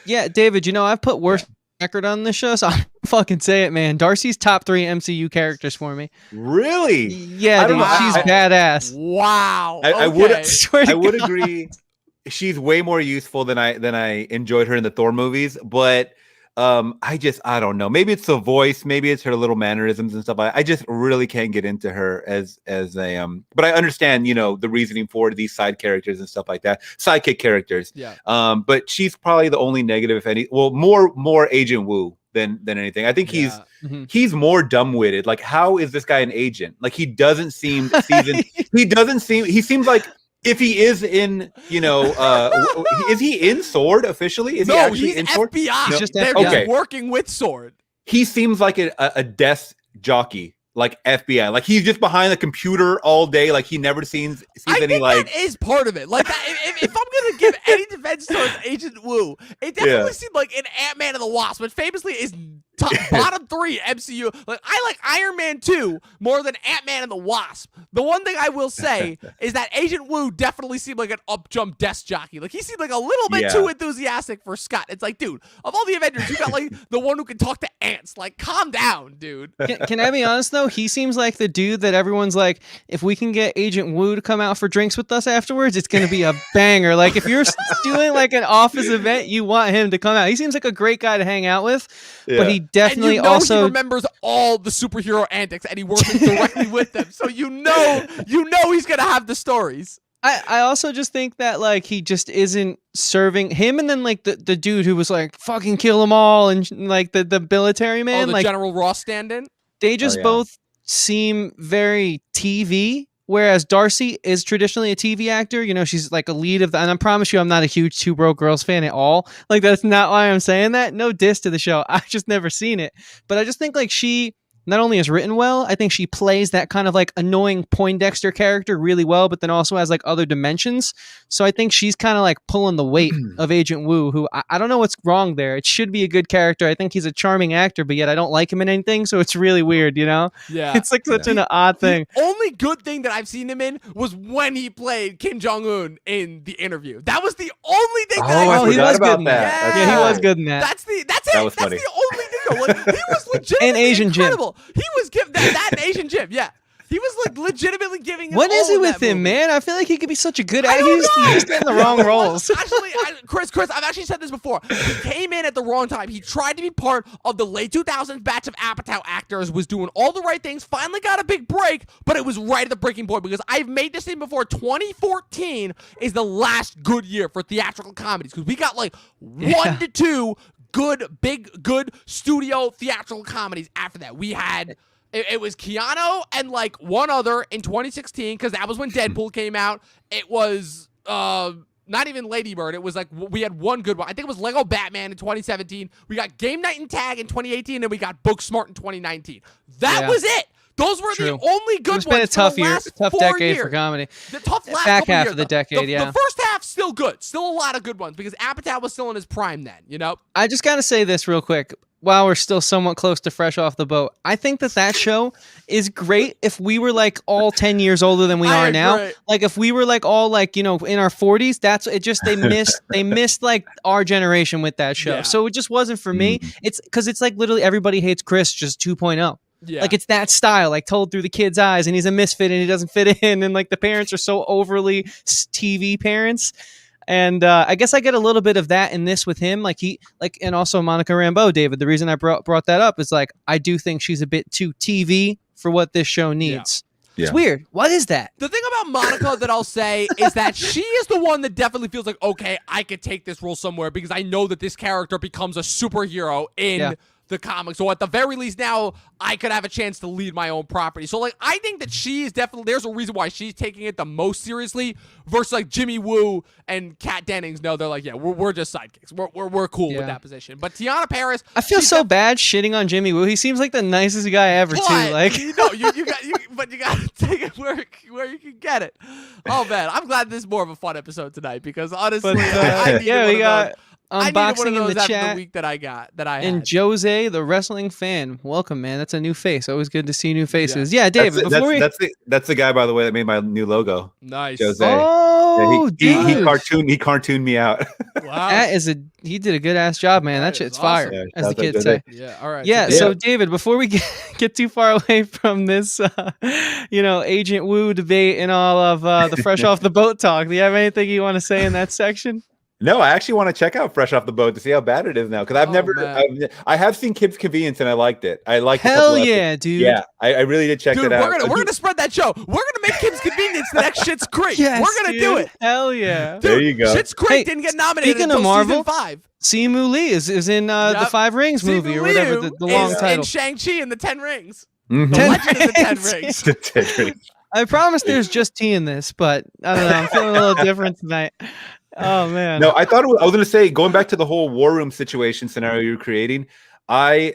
Yeah, David, I've put worse record on this show, so I fucking say it, man. Darcy's top 3 MCU characters for me. Really? Yeah, I don't dude, know. she's badass. Wow. I would Okay. Swear to I would God. agree. She's way more useful than I enjoyed her in the Thor movies, but I don't know. Maybe it's the voice, maybe it's her little mannerisms and stuff. I just really can't get into her as a but I understand, the reasoning for these side characters and stuff like that. Sidekick characters. Yeah. But she's probably the only negative, if any. Well, more Agent Woo than anything. I think Yeah. he's more dumb-witted. Like, how is this guy an agent? Like, he doesn't seem he seems like if he is in, is he in Sword officially? Is he actually he's in Sword? FBI. He's just They're FBI. just working with Sword. He seems like a desk jockey, like FBI. Like, he's just behind the computer all day. Like, he never sees I any think like. that is part of it. Like, if I'm gonna give any defense towards Agent Woo, it definitely seemed like an Ant-Man and the Wasp, but famously is bottom 3 MCU. Like, I like Iron Man 2 more than Ant-Man and the Wasp. The one thing I will say is that Agent Woo definitely seemed like an up-jump desk jockey. Like, he seemed like a little bit too enthusiastic for Scott. It's like, dude, of all the Avengers, you got like the one who can talk to ants. Like, calm down, dude. Can I be honest though? He seems like the dude that everyone's like, if we can get Agent Woo to come out for drinks with us afterwards, it's gonna be a banger. Like, if you're doing like an office event, you want him to come out. He seems like a great guy to hang out with, but he definitely and also he remembers all the superhero antics and he works directly with them. So you know he's gonna have the stories. I also just think that like he just isn't serving him, and then like the dude who was like fucking kill them all, and like the military man, the like General Ross stand-in. They just both seem very TV. Whereas Darcy is traditionally a TV actor, she's like a lead of and I promise you I'm not a huge Two Broke Girls fan at all. Like, that's not why I'm saying that. No diss to the show. I've just never seen it. But I just think like she not only is written well, I think she plays that kind of like annoying Poindexter character really well, but then also has like other dimensions. So I think she's kind of like pulling the weight of Agent Woo, who I don't know what's wrong there. It should be a good character. I think he's a charming actor, but yet I don't like him in anything. So it's really weird, Yeah. It's like such an odd thing. The only good thing that I've seen him in was when he played Kim Jong-un in The Interview. That was the only thing that I he forgot was about good in that. Yeah, he was good in that. That's it. That was That's funny. the only thing though. Like, he was legitimately And Asian Jim. incredible. He was giving that Asian Jim, yeah. He was like legitimately giving. What is all it in with that him, movie. man? I feel like he could be such a good I actor. don't He's know. just in the wrong roles. Actually, Chris, I've actually said this before. He came in at the wrong time. He tried to be part of the late 2000s batch of Apatow actors, was doing all the right things, finally got a big break, but it was right at the breaking point because I've made this thing before. 2014 is the last good year for theatrical comedies because we got like 1 to 2 good studio theatrical comedies after that. We had... It was Keanu and like one other in 2016 because that was when Deadpool came out. It was not even Lady Bird. It was like we had one good one. I think it was Lego Batman in 2017. We got Game Night and Tag in 2018, and we got Booksmart in 2019. That was it. Those were the only good ones. It's been a tough year, tough decade for comedy. The tough last back couple half years, of the decade. The first half still good, still a lot of good ones because Apatow was still in his prime then. I just gotta say this real quick. While we're still somewhat close to fresh off the boat, I think that show is great if we were like all 10 years older than we are now. Like if we were like all like, in our 40s, that's it. Just they missed like our generation with that show. Yeah. So it just wasn't for me. It's because it's like literally Everybody Hates Chris just 2.0. Yeah. Like it's that style, like told through the kid's eyes, and he's a misfit and he doesn't fit in, and like the parents are so overly TV parents. And I guess I get a little bit of that in this with him, and also Monica Rambeau, David. The reason I brought that up is like I do think she's a bit too TV for what this show needs. Yeah. It's weird. What is that? The thing about Monica that I'll say is that she is the one that definitely feels like, okay, I could take this role somewhere because I know that this character becomes a superhero in the comics. So at the very least now, I could have a chance to lead my own property. So like, I think that she is definitely, there's a reason why she's taking it the most seriously versus like Jimmy Woo and Kat Dennings. No, they're like, yeah, we're just sidekicks. We're cool with that position. But Tiana Paris, I feel so bad shitting on Jimmy Woo. He seems like the nicest guy ever too. Like you got to take it where you can get it. Oh man, I'm glad this is more of a fun episode tonight because honestly, I unboxing in the after chat. The week that I and had. Jose, the wrestling fan, welcome, man. That's a new face. Always good to see new faces. Yeah, David. That's the guy, by the way, that made my new logo. Nice. Jose. Oh, yeah, dude. he cartooned me out. Wow. He did a good ass job, man. That shit's fire, Yeah, as the kids say. Yeah. All right. Yeah. So David, before we get too far away from this, Agent Woo debate and all of the fresh off the boat talk, do you have anything you want to say in that section? No, I actually want to check out Fresh Off the Boat to see how bad it is now. Because I have seen Kim's Convenience and I liked it. I liked it. Hell yeah, dude. Yeah, I really did check that out. We're gonna spread that show. We're gonna make Kim's Convenience the next Schitt's Creek. Yes, we're gonna do it. Hell yeah. Dude, there you go. Schitt's Creek didn't get nominated speaking until of Marvel, season 5. Simu Lee is in the Five Rings movie or whatever the long title. And Shang-Chi in the 10 Rings. Mm-hmm. The Legend of the 10 Rings. The 10 Rings. I promise there's just tea in this, but I don't know. I'm feeling a little different tonight. Oh man. No, I was going to say, going back to the whole war room situation scenario you're creating, I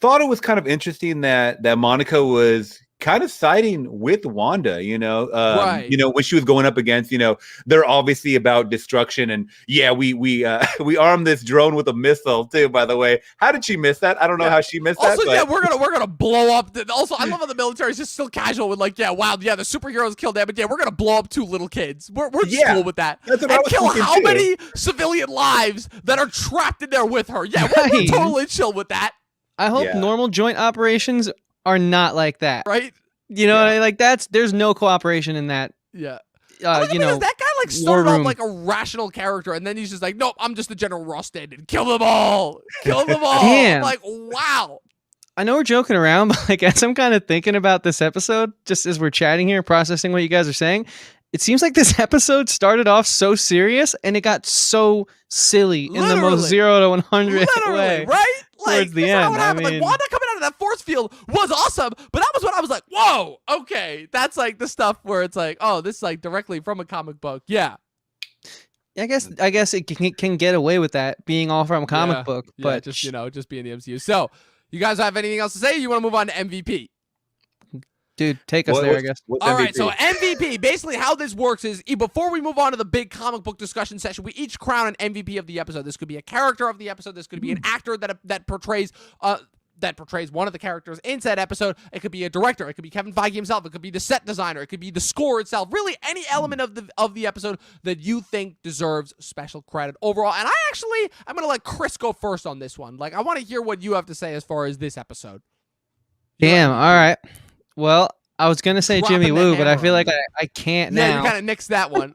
thought it was kind of interesting that Monica was kind of siding with Wanda, right. When she was going up against, they're obviously about destruction, and we armed this drone with a missile too. By the way, how did she miss that? I don't know how she missed that. Also, we're gonna blow up. Also, I love how the military is just still casual with the superheroes killed them, but we're gonna blow up 2 little kids. We're just cool with that. That's what and I was kill how too. many civilian lives that are trapped in there with her? Yeah, we're totally chill with that. I hope normal joint operations are not like that. Right? You know what I mean? Like there's no cooperation in that. Yeah. Because that guy started off like a rational character, and then he's just like, nope, I'm just the General Ross stand-in. Kill them all. Kill them all. Damn. Like, wow. I know we're joking around, but as I'm kind of thinking about this episode, just as we're chatting here, processing what you guys are saying, it seems like this episode started off so serious and it got so silly in the most 0 to 100 way. Right? Towards the end. Wanda coming out of that force field was awesome, but that was when I was like, whoa, okay. That's the stuff where it's like, oh, this is directly from a comic book. Yeah. I guess it can get away with that being all from a comic book, but just being the MCU. So, you guys have anything else to say? You want to move on to MVP? Dude, take us there, I guess. All right, so MVP, basically how this works is, before we move on to the big comic book discussion session, we each crown an MVP of the episode. This could be a character of the episode. This could be an actor that portrays one of the characters in said episode. It could be a director. It could be Kevin Feige himself. It could be the set designer. It could be the score itself. Really, any element of the episode that you think deserves special credit overall. And I'm going to let Chris go first on this one. I want to hear what you have to say as far as this episode. Damn, all right. Well, I was going to say Jimmy Woo, but I feel like I can't now. Yeah, you kind of nixed that one.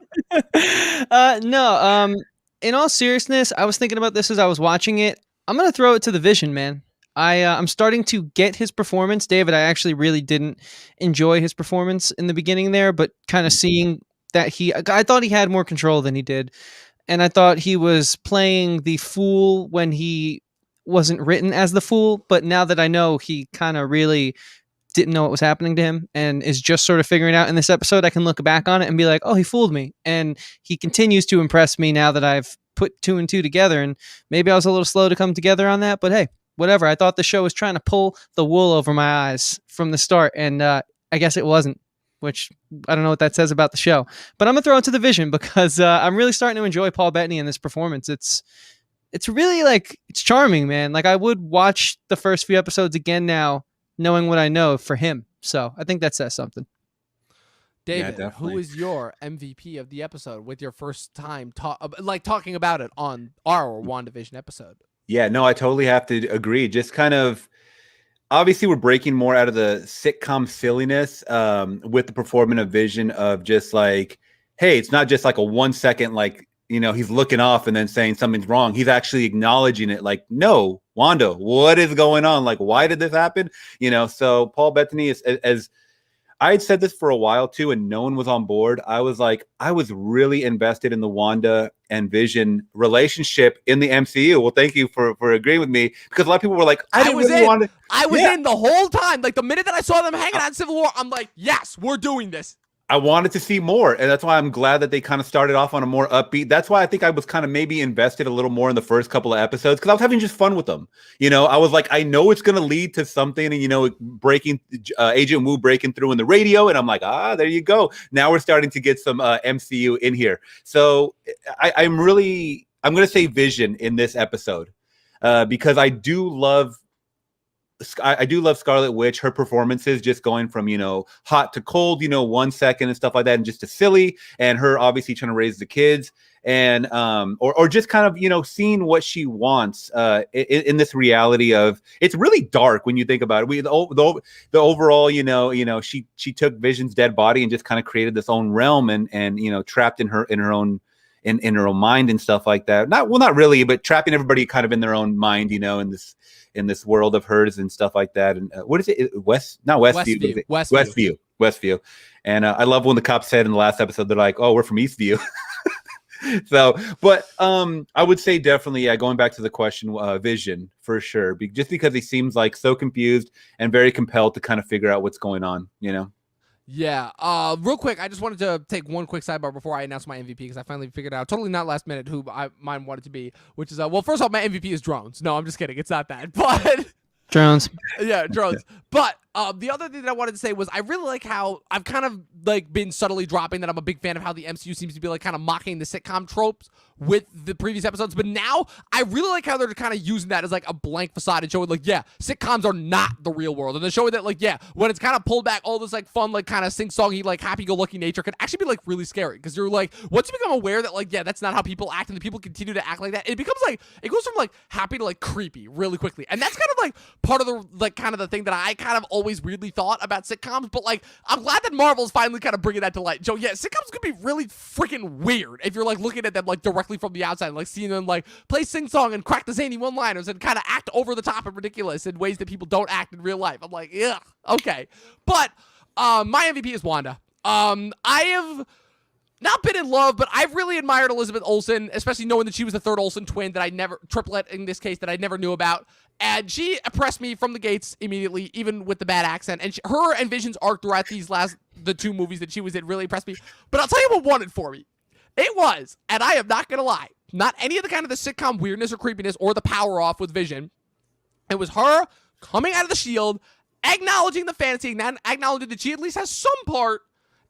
No, in all seriousness, I was thinking about this as I was watching it. I'm going to throw it to the Vision, man. I'm starting to get his performance. David, I actually really didn't enjoy his performance in the beginning there, but kind of seeing that I thought he had more control than he did. And I thought he was playing the fool when he wasn't written as the fool. But now that I know he kind of really didn't know what was happening to him and is just sort of figuring out in this episode, I can look back on it and be like, oh, he fooled me. And he continues to impress me now that I've put 2 and 2 together. And maybe I was a little slow to come together on that, but hey, whatever. I thought the show was trying to pull the wool over my eyes from the start. And I guess it wasn't, which I don't know what that says about the show, but I'm gonna throw it to the Vision because I'm really starting to enjoy Paul Bettany in this performance. It's really it's charming, man. I would watch the first few episodes again now, knowing what I know for him. So I think that says something. David, who is your MVP of the episode with your first time talking about it on our WandaVision episode? Yeah, no, I totally have to agree. Just kind of, obviously we're breaking more out of the sitcom silliness with the performance of Vision of just hey, it's not just a 1 second, he's looking off and then saying something's wrong. He's actually acknowledging it. No, Wanda, what is going on? Why did this happen? So Paul Bettany is, as I had said this for a while too, and no one was on board. I was really invested in the Wanda and Vision relationship in the MCU. Well, thank you for agreeing with me, because a lot of people were like, I was in the whole time. The minute that I saw them hanging out in Civil War, I'm like, yes, we're doing this. I wanted to see more, and that's why I'm glad that they kind of started off on a more upbeat. That's why I think I was kind of maybe invested a little more in the first couple of episodes, because I was having just fun with them. I was like, I know it's going to lead to something, and breaking Agent Woo breaking through in the radio, and I'm like, there you go. Now we're starting to get some MCU in here. So I'm I'm gonna say Vision in this episode, because I do love Scarlet Witch. Her performances just going from, hot to cold, 1 second and stuff like that, and just to silly, and her obviously trying to raise the kids, and or just kind of, seeing what she wants in this reality of, it's really dark when you think about it. The overall, she took Vision's dead body and just kind of created this own realm, and trapped in her own in her own mind and stuff like that. Not really, but trapping everybody kind of in their own mind, in this world of hers and stuff like that. And what is it? Westview. And I love when the cops said in the last episode, they're like, "Oh, we're from Eastview." So, but I would say definitely, going back to the question, Vision for sure, just because he seems like so confused and very compelled to kind of figure out what's going on, Yeah. Real quick, I just wanted to take one quick sidebar before I announce my MVP, because I finally figured out, totally not last minute, who mine wanted to be, which is, well, first off, my MVP is drones. No, I'm just kidding. It's not that. But drones. Yeah, drones. But the other thing that I wanted to say was, I really like how I've kind of been subtly dropping that I'm a big fan of how the MCU seems to be kind of mocking the sitcom tropes with the previous episodes, but now I really like how they're kind of using that as a blank facade and showing sitcoms are not the real world, and they're showing that when it's kind of pulled back, all this fun kind of sing-songy happy-go-lucky nature can actually be really really scary, because you're once you become aware that that's not how people act, and the people continue to act like that, it becomes it goes from happy to creepy really quickly. And that's kind of part of the kind of the thing that I kind of always weirdly thought about sitcoms, but I'm glad that Marvel's finally kind of bringing that to light. Joe, yeah, sitcoms could be really freaking weird if you're looking at them directly from the outside, seeing them play sing-song and crack the zany one-liners and kind of act over the top and ridiculous in ways that people don't act in real life. I'm yeah, okay. But my MVP is Wanda. I have not been in love, but I've really admired Elizabeth Olsen, especially knowing that she was the third Olsen twin triplet in this case, that I never knew about. And she impressed me from the gates immediately, even with the bad accent. And her and Vision's arc throughout the 2 movies that she was in really impressed me. But I'll tell you what won it for me. It was, and I am not going to lie, not any of the kind of the sitcom weirdness or creepiness or the power off with Vision. It was her coming out of the shield, acknowledging the fantasy, acknowledging that she at least has some part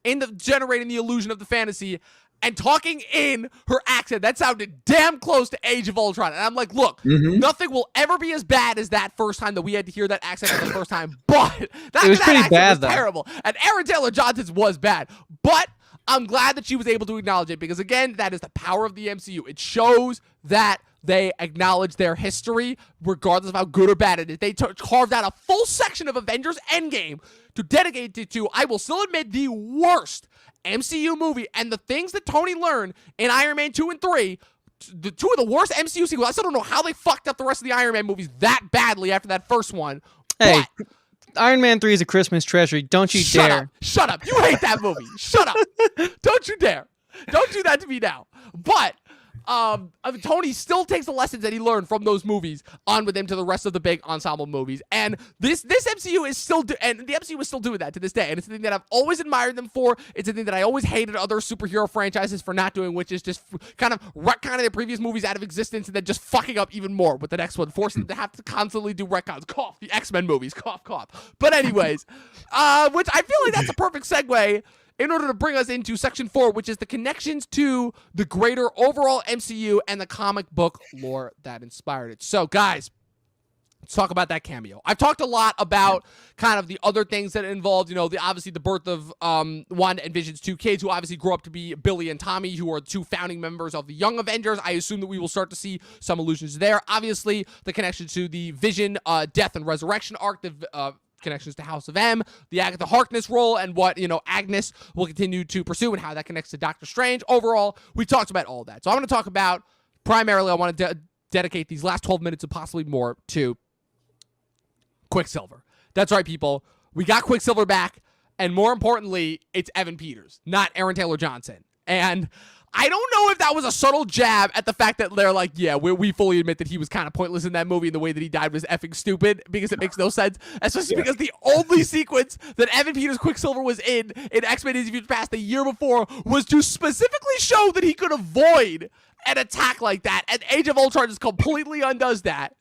in generating the illusion of the fantasy, and talking in her accent that sounded damn close to Age of Ultron. And I'm look, nothing will ever be as bad as that first time that we had to hear that accent for the first time. But it was pretty bad, though. Terrible. And Aaron Taylor Johnson's was bad. But I'm glad that she was able to acknowledge it, because again, that is the power of the MCU. It shows that they acknowledge their history, regardless of how good or bad it is. They carved out a full section of Avengers Endgame to dedicate it to, I will still admit, the worst MCU movie, and the things that Tony learned in Iron Man 2 and 3, the 2 of the worst MCU sequels. I still don't know how they fucked up the rest of the Iron Man movies that badly after that first one. Hey, Iron Man 3 is a Christmas treasure. Don't you dare. Shut up. You hate that movie. Shut up. Don't you dare. Don't do that to me now. But Tony still takes the lessons that he learned from those movies on with him to the rest of the big ensemble movies, and this MCU is still the MCU is still doing that to this day, and it's the thing that I've always admired them for. It's a thing that I always hated other superhero franchises for not doing, which is just kind of retconning their previous movies out of existence and then just fucking up even more with the next one, forcing them to have to constantly do retcons. Cough. The X-Men movies. Cough, cough. But anyways, which I feel like that's a perfect segue in order to bring us into section 4, which is the connections to the greater overall MCU and the comic book lore that inspired it. So, guys, let's talk about that cameo. I've talked a lot about kind of the other things that involved, obviously the birth of Wanda and Vision's 2 kids, who obviously grew up to be Billy and Tommy, who are 2 founding members of the Young Avengers. I assume that we will start to see some allusions there. Obviously, the connection to the Vision death and resurrection arc, the connections to House of M, the Agatha Harkness role, and what, Agnes will continue to pursue and how that connects to Doctor Strange. Overall, we talked about all that. So I'm going to talk about, primarily, I want to dedicate these last 12 minutes and possibly more to Quicksilver. That's right, people. We got Quicksilver back, and more importantly, it's Evan Peters, not Aaron Taylor Johnson. And I don't know if that was a subtle jab at the fact that they're yeah, we fully admit that he was kind of pointless in that movie, and the way that he died was effing stupid, because it makes no sense, especially because the only sequence that Evan Peters Quicksilver was in X-Men Days of Future Past the year before was to specifically show that he could avoid an attack like that, and Age of Ultron just completely undoes that.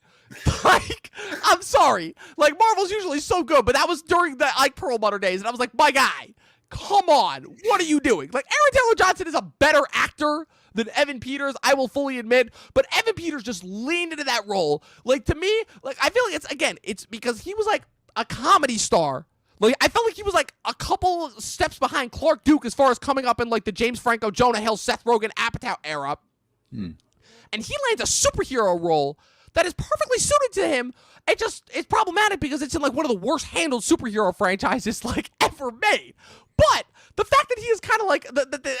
I'm sorry. Marvel's usually so good, but that was during the Perlmutter days, and I was my guy, come on, what are you doing? Aaron Taylor Johnson is a better actor than Evan Peters, I will fully admit, but Evan Peters just leaned into that role. Like, to me, like, I feel like it's because he was like a comedy star. Like, I felt like he was like a couple steps behind Clark Duke as far as coming up in like the James Franco, Jonah Hill, Seth Rogen, Apatow era. And he lands a superhero role that is perfectly suited to him. It's problematic because it's in like one of the worst handled superhero franchises like ever made. But the fact that he is kind of like,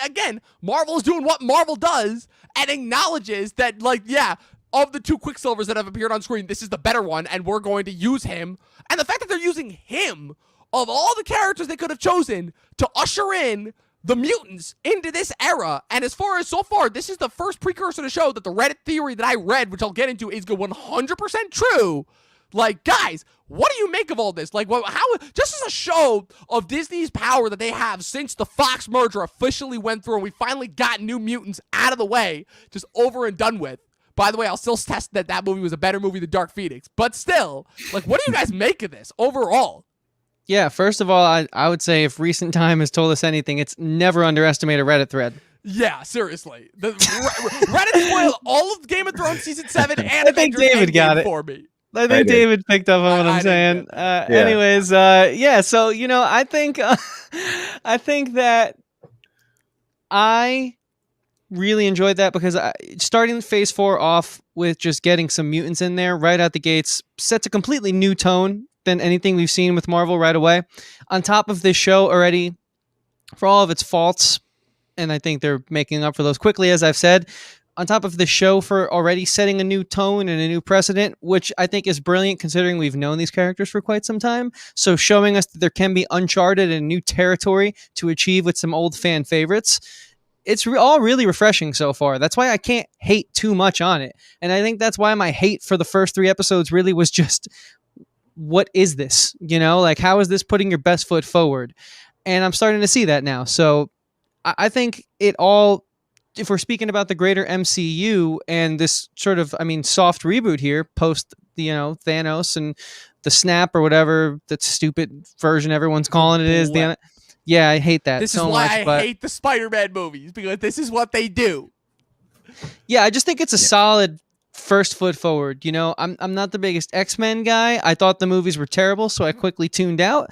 again, Marvel is doing what Marvel does and acknowledges that, like, yeah, of the two Quicksilvers that have appeared on screen, this is the better one, and we're going to use him. And the fact that they're using him, of all the characters they could have chosen, to usher in the mutants into this era. And as far as so far, this is the first precursor to show that the Reddit theory that I read, which I'll get into, is 100% true. Like, guys, what do you make of all this? Like, how, just as a show of Disney's power that they have since the Fox merger officially went through and we finally got New Mutants out of the way, just over and done with. By the way, I'll still test that movie was a better movie than Dark Phoenix. But still, like, what do you guys make of this overall? Yeah, first of all, I would say if recent time has told us anything, it's never underestimate a Reddit thread. Yeah, seriously. Reddit spoiled all of Game of Thrones Season 7 and I think David got it for me. I think David picked up on what I'm saying. Anyways, yeah, so, you know, I think that I really enjoyed that because starting Phase 4 off with just getting some mutants in there right out the gates sets a completely new tone than anything we've seen with Marvel right away. On top of this show already, for all of its faults, and I think they're making up for those quickly, as I've said, on top of the show for already setting a new tone and a new precedent, which I think is brilliant considering we've known these characters for quite some time. So showing us that there can be uncharted and new territory to achieve with some old fan favorites. It's all really refreshing so far. That's why I can't hate too much on it. And I think that's why my hate for the first 3 episodes really was just, what is this? You know, like, how is this putting your best foot forward? And I'm starting to see that now. So I think it all, if we're speaking about the greater MCU and this sort of, soft reboot here post, Thanos and the snap or whatever, that stupid version everyone's calling it is. Yeah, I hate that so much. This is why I hate the Spider-Man movies, because this is what they do. Yeah, I just think it's a solid first foot forward. You know, I'm not the biggest X-Men guy. I thought the movies were terrible, so I quickly tuned out.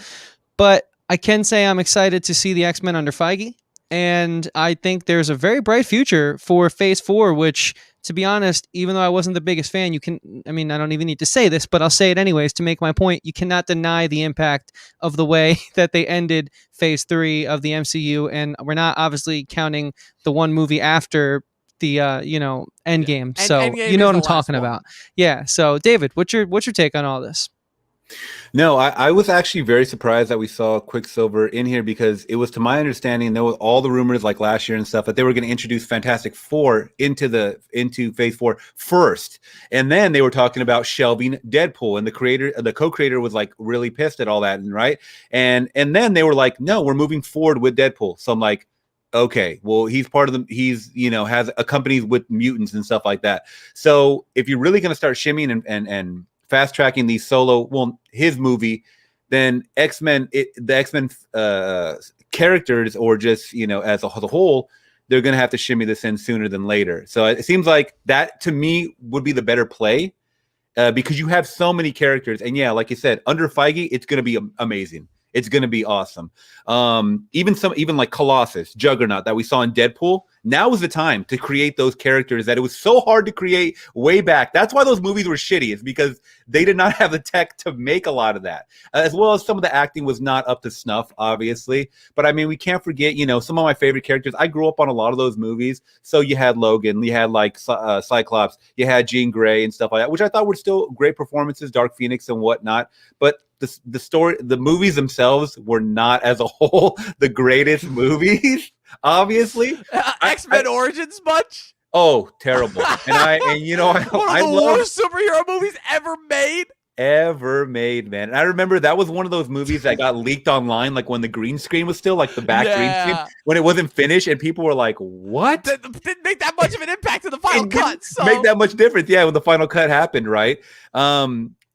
But I can say I'm excited to see the X-Men under Feige. And I think there's a very bright future for Phase 4, which, to be honest, even though I wasn't the biggest fan, I don't even need to say this, but I'll say it anyways to make my point. You cannot deny the impact of the way that they ended Phase 3 of the MCU. And we're not obviously counting the one movie after the, Endgame. So Endgame, you know what I'm talking about. Yeah. So David, what's your take on all this? No, I was actually very surprised that we saw Quicksilver in here, because it was, to my understanding, there was all the rumors like last year and stuff that they were going to introduce Fantastic Four into Phase 4 first, and then they were talking about shelving Deadpool, and the co-creator was like really pissed at all that, right? And then they were like, no, we're moving forward with Deadpool. So I'm like, okay, well, he's part of has accompanies with mutants and stuff like that. So if you're really going to start shimmying and fast tracking these his movie, then the X-Men characters, or just, as a whole, they're going to have to shimmy this in sooner than later. So it seems like that, to me, would be the better play, because you have so many characters. And yeah, like you said, under Feige, it's going to be amazing. It's going to be awesome. Even like Colossus, Juggernaut that we saw in Deadpool. Now is the time to create those characters that it was so hard to create way back. That's why those movies were shitty. It's because they did not have the tech to make a lot of that, as well as some of the acting was not up to snuff, obviously. But we can't forget, some of my favorite characters. I grew up on a lot of those movies. So you had Logan, you had like Cyclops, you had Jean Grey and stuff like that, which I thought were still great performances, Dark Phoenix and whatnot. But the movies themselves were not, as a whole, the greatest movies. Obviously, X-Men Origins much? Oh, terrible! I one of the worst superhero movies ever made, man. And I remember that was one of those movies that got leaked online, like when the green screen was still like the back green screen, when it wasn't finished, and people were like, "What?" Didn't make that much of an impact in the final cut. So. Make that much difference, yeah. When the final cut happened, right?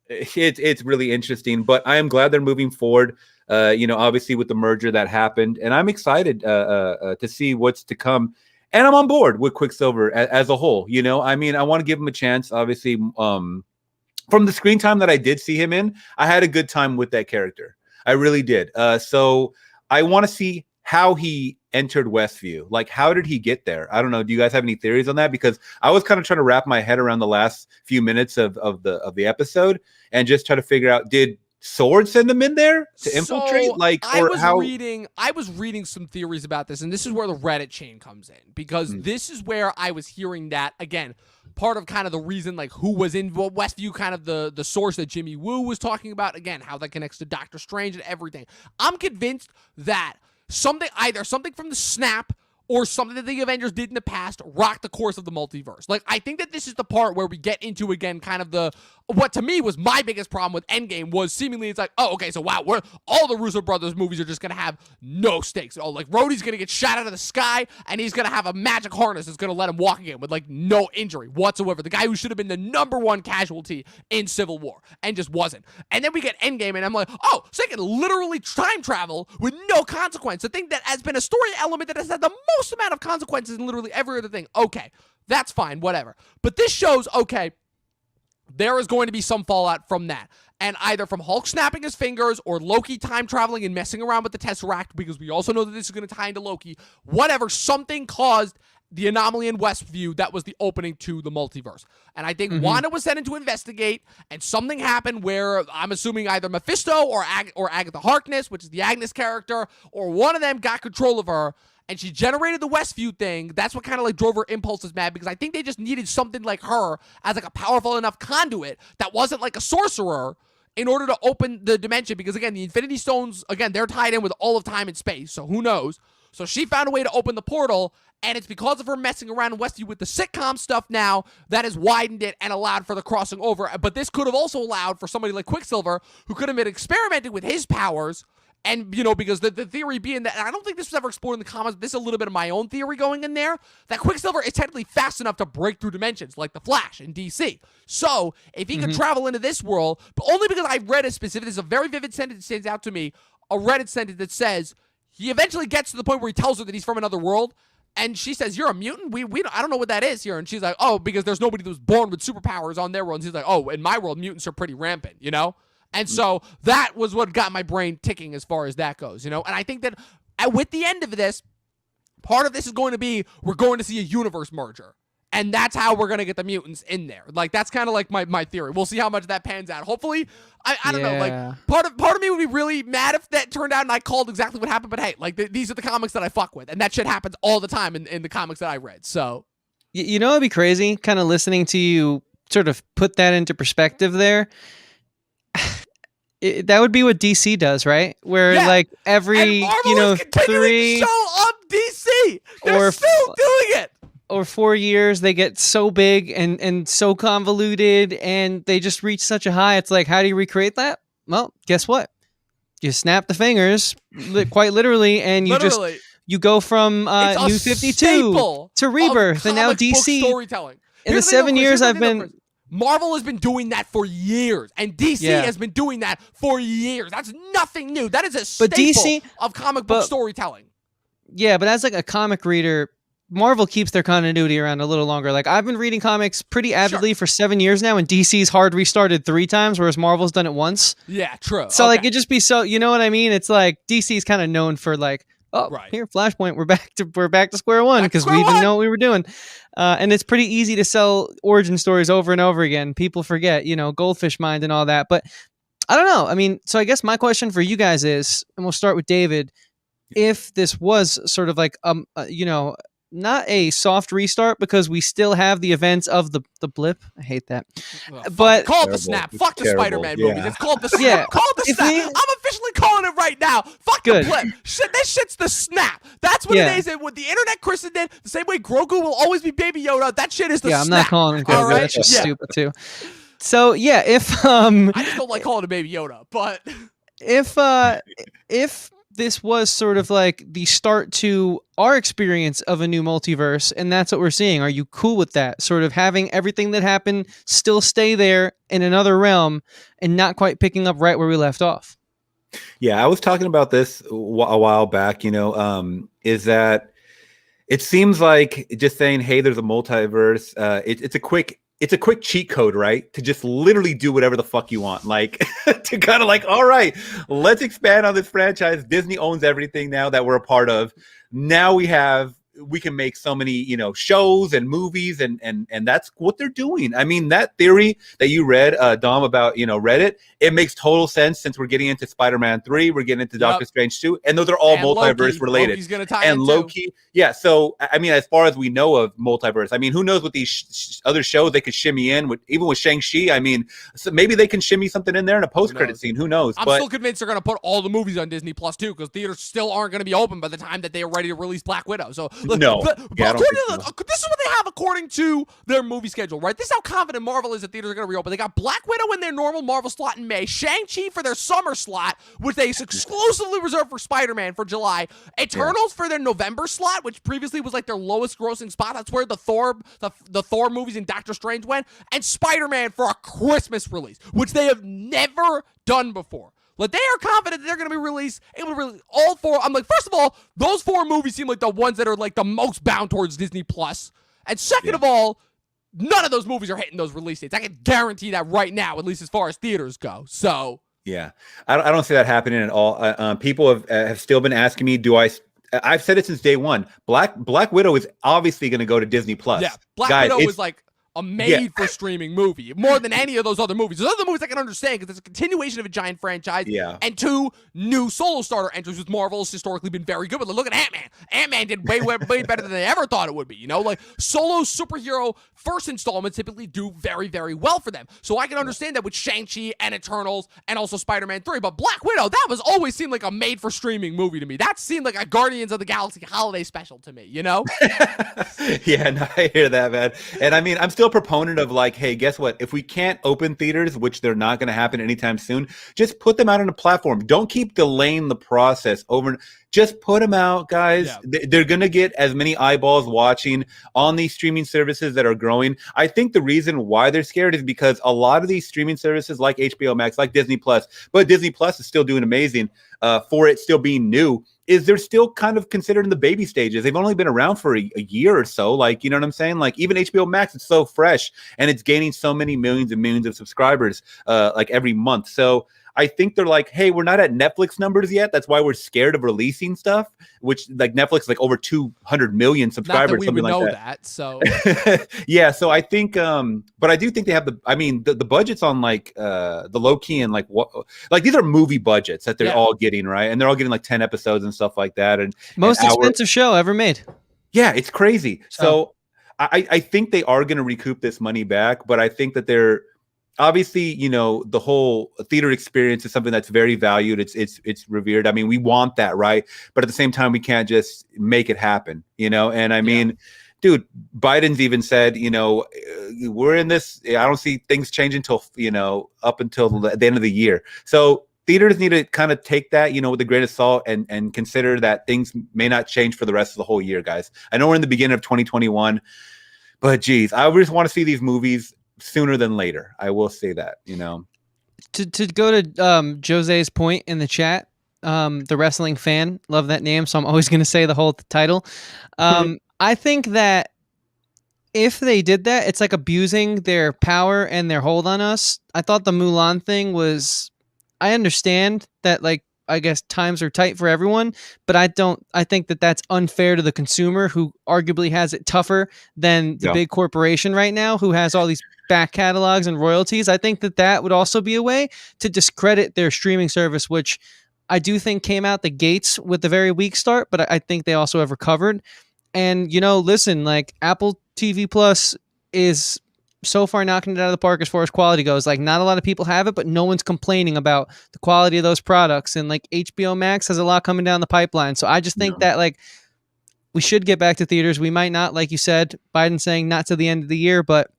It's really interesting, but I am glad they're moving forward. Obviously with the merger that happened, and I'm excited to see what's to come. and I'm on board with Quicksilver as a whole. You know, I mean, I want to give him a chance. Obviously, from the screen time that I did see him in, I had a good time with that character. I really did. So I want to see how he entered Westview. Like, how did he get there? I don't know. Do you guys have any theories on that? Because I was kind of trying to wrap my head around the last few minutes of the episode and just try to figure out, did Sword send him in there to infiltrate? I was reading some theories about this, and this is where the Reddit chain comes in, because this is where I was hearing that, again, part of kind of the reason, like, who was in Westview, kind of the source that Jimmy Woo was talking about, again, how that connects to Doctor Strange and everything. I'm convinced that either something from the snap or something that the Avengers did in the past rocked the course of the multiverse. Like, I think that this is the part where we get into, again, kind of what to me was my biggest problem with Endgame was seemingly it's like, oh, okay, so wow, all the Russo brothers movies are just going to have no stakes. Oh, like, Rhodey's going to get shot out of the sky, and he's going to have a magic harness that's going to let him walk again with, like, no injury whatsoever. The guy who should have been the #1 casualty in Civil War and just wasn't. And then we get Endgame, and I'm like, oh, so they can literally time travel with no consequence. The thing that has been a story element that has had the most amount of consequences in literally every other thing. Okay, that's fine, whatever. But this shows, okay, there is going to be some fallout from that. And either from Hulk snapping his fingers or Loki time traveling and messing around with the Tesseract, because we also know that this is going to tie into Loki. Whatever, something caused the anomaly in Westview that was the opening to the multiverse. And I think Wanda was sent in to investigate, and something happened where I'm assuming either Mephisto or Agatha Harkness, which is the Agnes character, or one of them got control of her, and she generated the Westview thing. That's what kind of like drove her impulses mad, because I think they just needed something like her as like a powerful enough conduit that wasn't like a sorcerer in order to open the dimension, because again, the Infinity Stones, again, they're tied in with all of time and space, so who knows? So she found a way to open the portal, and it's because of her messing around in Westview with the sitcom stuff now that has widened it and allowed for the crossing over. But this could have also allowed for somebody like Quicksilver, who could have been experimenting with his powers. And, you know, because the theory being that, and I don't think this was ever explored in the comics, this is a little bit of my own theory going in there, that Quicksilver is technically fast enough to break through dimensions, like the Flash in DC. So, if he could travel into this world, but only because I read a specific, this is a very vivid sentence that stands out to me, a Reddit sentence that says, he eventually gets to the point where he tells her that he's from another world, and she says, you're a mutant? I don't know what that is here. And she's like, oh, because there's nobody that was born with superpowers on their world. And he's like, oh, in my world, mutants are pretty rampant, you know? And so that was what got my brain ticking as far as that goes, you know? And I think that with the end of this, part of this is going to be, we're going to see a universe merger. And that's how we're going to get the mutants in there. Like, that's kind of like my theory. We'll see how much that pans out. Hopefully, I don't know. Like, part of me would be really mad if that turned out and I called exactly what happened. But hey, like, these are the comics that I fuck with. And that shit happens all the time in the comics that I read. So, you know, it'd be crazy kind of listening to you sort of put that into perspective there. That would be what DC does, right? Where like every, you know, 3 show up DC. They're still doing it. Or 4 years, they get so big and so convoluted, and they just reach such a high. It's like, how do you recreate that? Well, guess what? You snap the fingers, quite literally, and you go from New 52 to Rebirth, and now DC. Storytelling. In the 7 years I've been. Marvel has been doing that for years, and DC has been doing that for years. That's nothing new. That is a staple of comic book storytelling. Yeah, but as like a comic reader, Marvel keeps their continuity around a little longer. Like, I've been reading comics pretty avidly for 7 years now, and DC's hard restarted 3 times, whereas Marvel's done it once. Yeah, true. So like, it'd just be so, you know what I mean? It's like DC's kind of known for like, here, Flashpoint, we're back to square one, because we didn't know what we were doing. And it's pretty easy to sell origin stories over and over again. People forget, you know, Goldfish Mind and all that. But I don't know. I mean, so I guess my question for you guys is, and we'll start with David, if this was sort of like, you know, not a soft restart, because we still have the events of the blip. I hate that. But call it the snap. Fuck the Spider-Man movies. It's called the snap. Yeah. Call it the snap. I'm officially calling it right now. Fuck the blip. This shit's the snap. That's what it is. And what the internet christened it, the same way Grogu will always be Baby Yoda, that shit is the snap. Yeah, I'm not calling it Grogu. Right? That's just stupid too. So yeah, if I just don't like calling it Baby Yoda, but if this was sort of like the start to our experience of a new multiverse, and that's what we're seeing, are you cool with that? Sort of having everything that happened still stay there in another realm and not quite picking up right where we left off? Yeah, I was talking about this a while back, you know, is that It seems like just saying, "Hey, there's a multiverse." It's a quick cheat code, right? To just literally do whatever the fuck you want, like to kind of like, all right, let's expand on this franchise. Disney owns everything now that we're a part of. Now we can make so many, shows and movies, and that's what they're doing. I mean, that theory that you read, Dom, about Reddit, it makes total sense since we're getting into Spider-Man 3, we're getting into Doctor Strange 2, and those are all multiverse related. Loki's gonna tie and Loki, yeah. So I mean, as far as we know of multiverse, I mean, who knows what these other shows they could shimmy in with, even with Shang-Chi. I mean, so maybe they can shimmy something in there in a post-credit scene. Who knows? I'm still convinced they're gonna put all the movies on Disney Plus too, because theaters still aren't gonna be open by the time that they are ready to release Black Widow. So no. Yeah, this is what they have according to their movie schedule, right? This is how confident Marvel is that theaters are going to reopen. They got Black Widow in their normal Marvel slot in May, Shang-Chi for their summer slot, which they exclusively reserved for Spider-Man for July, Eternals for their November slot, which previously was like their lowest grossing spot. That's where the Thor movies and Doctor Strange went, and Spider-Man for a Christmas release, which they have never done before. Like, they are confident that they're going to be able to release all four. I'm like, first of all, those four movies seem like the ones that are like the most bound towards Disney Plus. And second of all, none of those movies are hitting those release dates. I can guarantee that right now, at least as far as theaters go. So yeah, I don't see that happening at all. People have still been asking me, I've said it since day one. Black Widow is obviously going to go to Disney Plus. Yeah, Black Widow is like a made-for-streaming movie, more than any of those other movies. Those other movies I can understand because it's a continuation of a giant franchise, and two new solo starter entries, which Marvel has historically been very good with. Look at Ant-Man. Ant-Man did way better than they ever thought it would be. Like solo superhero first installments typically do very, very well for them. So I can understand that with Shang-Chi and Eternals and also Spider-Man 3. But Black Widow, that was always seemed like a made-for-streaming movie to me. That seemed like a Guardians of the Galaxy holiday special to me, Yeah, no, I hear that, man. And I mean, I'm still a proponent of like, hey, guess what? If we can't open theaters, which they're not going to happen anytime soon, just put them out on a platform. Don't keep delaying the process over. Just put them out, guys. Yeah. They're going to get as many eyeballs watching on these streaming services that are growing. I think the reason why they're scared is because a lot of these streaming services like HBO Max, like Disney Plus, but Disney Plus is still doing amazing for it still being new, is they're still kind of considered in the baby stages. They've only been around for a year or so. Like, you know what I'm saying? Like even HBO Max, it's so fresh and it's gaining so many millions and millions of subscribers like every month. So I think they're like, hey, we're not at Netflix numbers yet. That's why we're scared of releasing stuff, which like Netflix is like over 200 million subscribers. Not that we would know that. So yeah. So I think, but I do think they have the budgets on like the low key and like what, like these are movie budgets that they're all getting, right? And they're all getting like 10 episodes and stuff like that. And most expensive show ever made. Yeah, it's crazy. So I think they are going to recoup this money back, but I think that they're, obviously, the whole theater experience is something that's very valued. It's revered. I mean, we want that, right? But at the same time, we can't just make it happen, And I mean, dude, Biden's even said, we're in this. I don't see things changing until up until the end of the year. So theaters need to kind of take that, with a grain of salt and consider that things may not change for the rest of the whole year, guys. I know we're in the beginning of 2021, but geez, I just want to see these movies sooner than later. I will say that, To go to Jose's point in the chat, the wrestling fan, love that name, so I'm always going to say the whole title. I think that if they did that, it's like abusing their power and their hold on us. I thought the Mulan thing was, I understand that, like, I guess times are tight for everyone, but I think that that's unfair to the consumer who arguably has it tougher than the big corporation right now who has all these back catalogs and royalties. I think that would also be a way to discredit their streaming service, which I do think came out the gates with a very weak start, but I think they also have recovered. And, listen, like Apple TV Plus is so far knocking it out of the park as far as quality goes. Like, not a lot of people have it, but no one's complaining about the quality of those products. And like HBO Max has a lot coming down the pipeline. So I just think that like we should get back to theaters. We might not, like you said, Biden saying not to the end of the year, but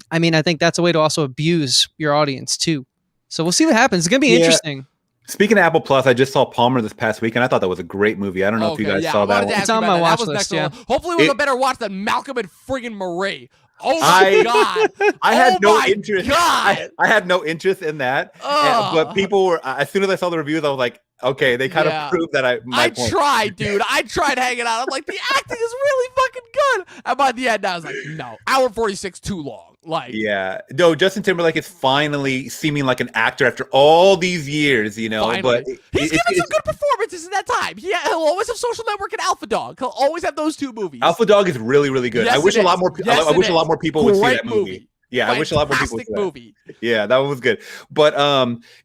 I mean, I think that's a way to also abuse your audience too. So we'll see what happens. It's going to be interesting. Speaking of Apple Plus, I just saw Palmer this past week, and I thought that was a great movie. I don't know if you guys saw that one. It's on my watch list, Hopefully it was a better watch than Malcolm and friggin' Marie. Oh my god! I had no my interest. God. I had no interest in that. But people were. As soon as I saw the reviews, I was like, okay, they kind of proved that I tried, dude. I tried hanging out. I'm like, the acting is really fucking good. And by the end, I was like, no, hour 46 too long. Like, yeah, no, Justin Timberlake is finally seeming like an actor after all these years, you know. Finally. But he's given some good performances in that time. He'll always have Social Network and Alpha Dog. He'll always have those two movies. Alpha Dog is really, really good. Yes, I wish a lot more. I wish a lot more people would see that movie. Yeah, I wish a lot more people would see that movie. Yeah, that one was good. But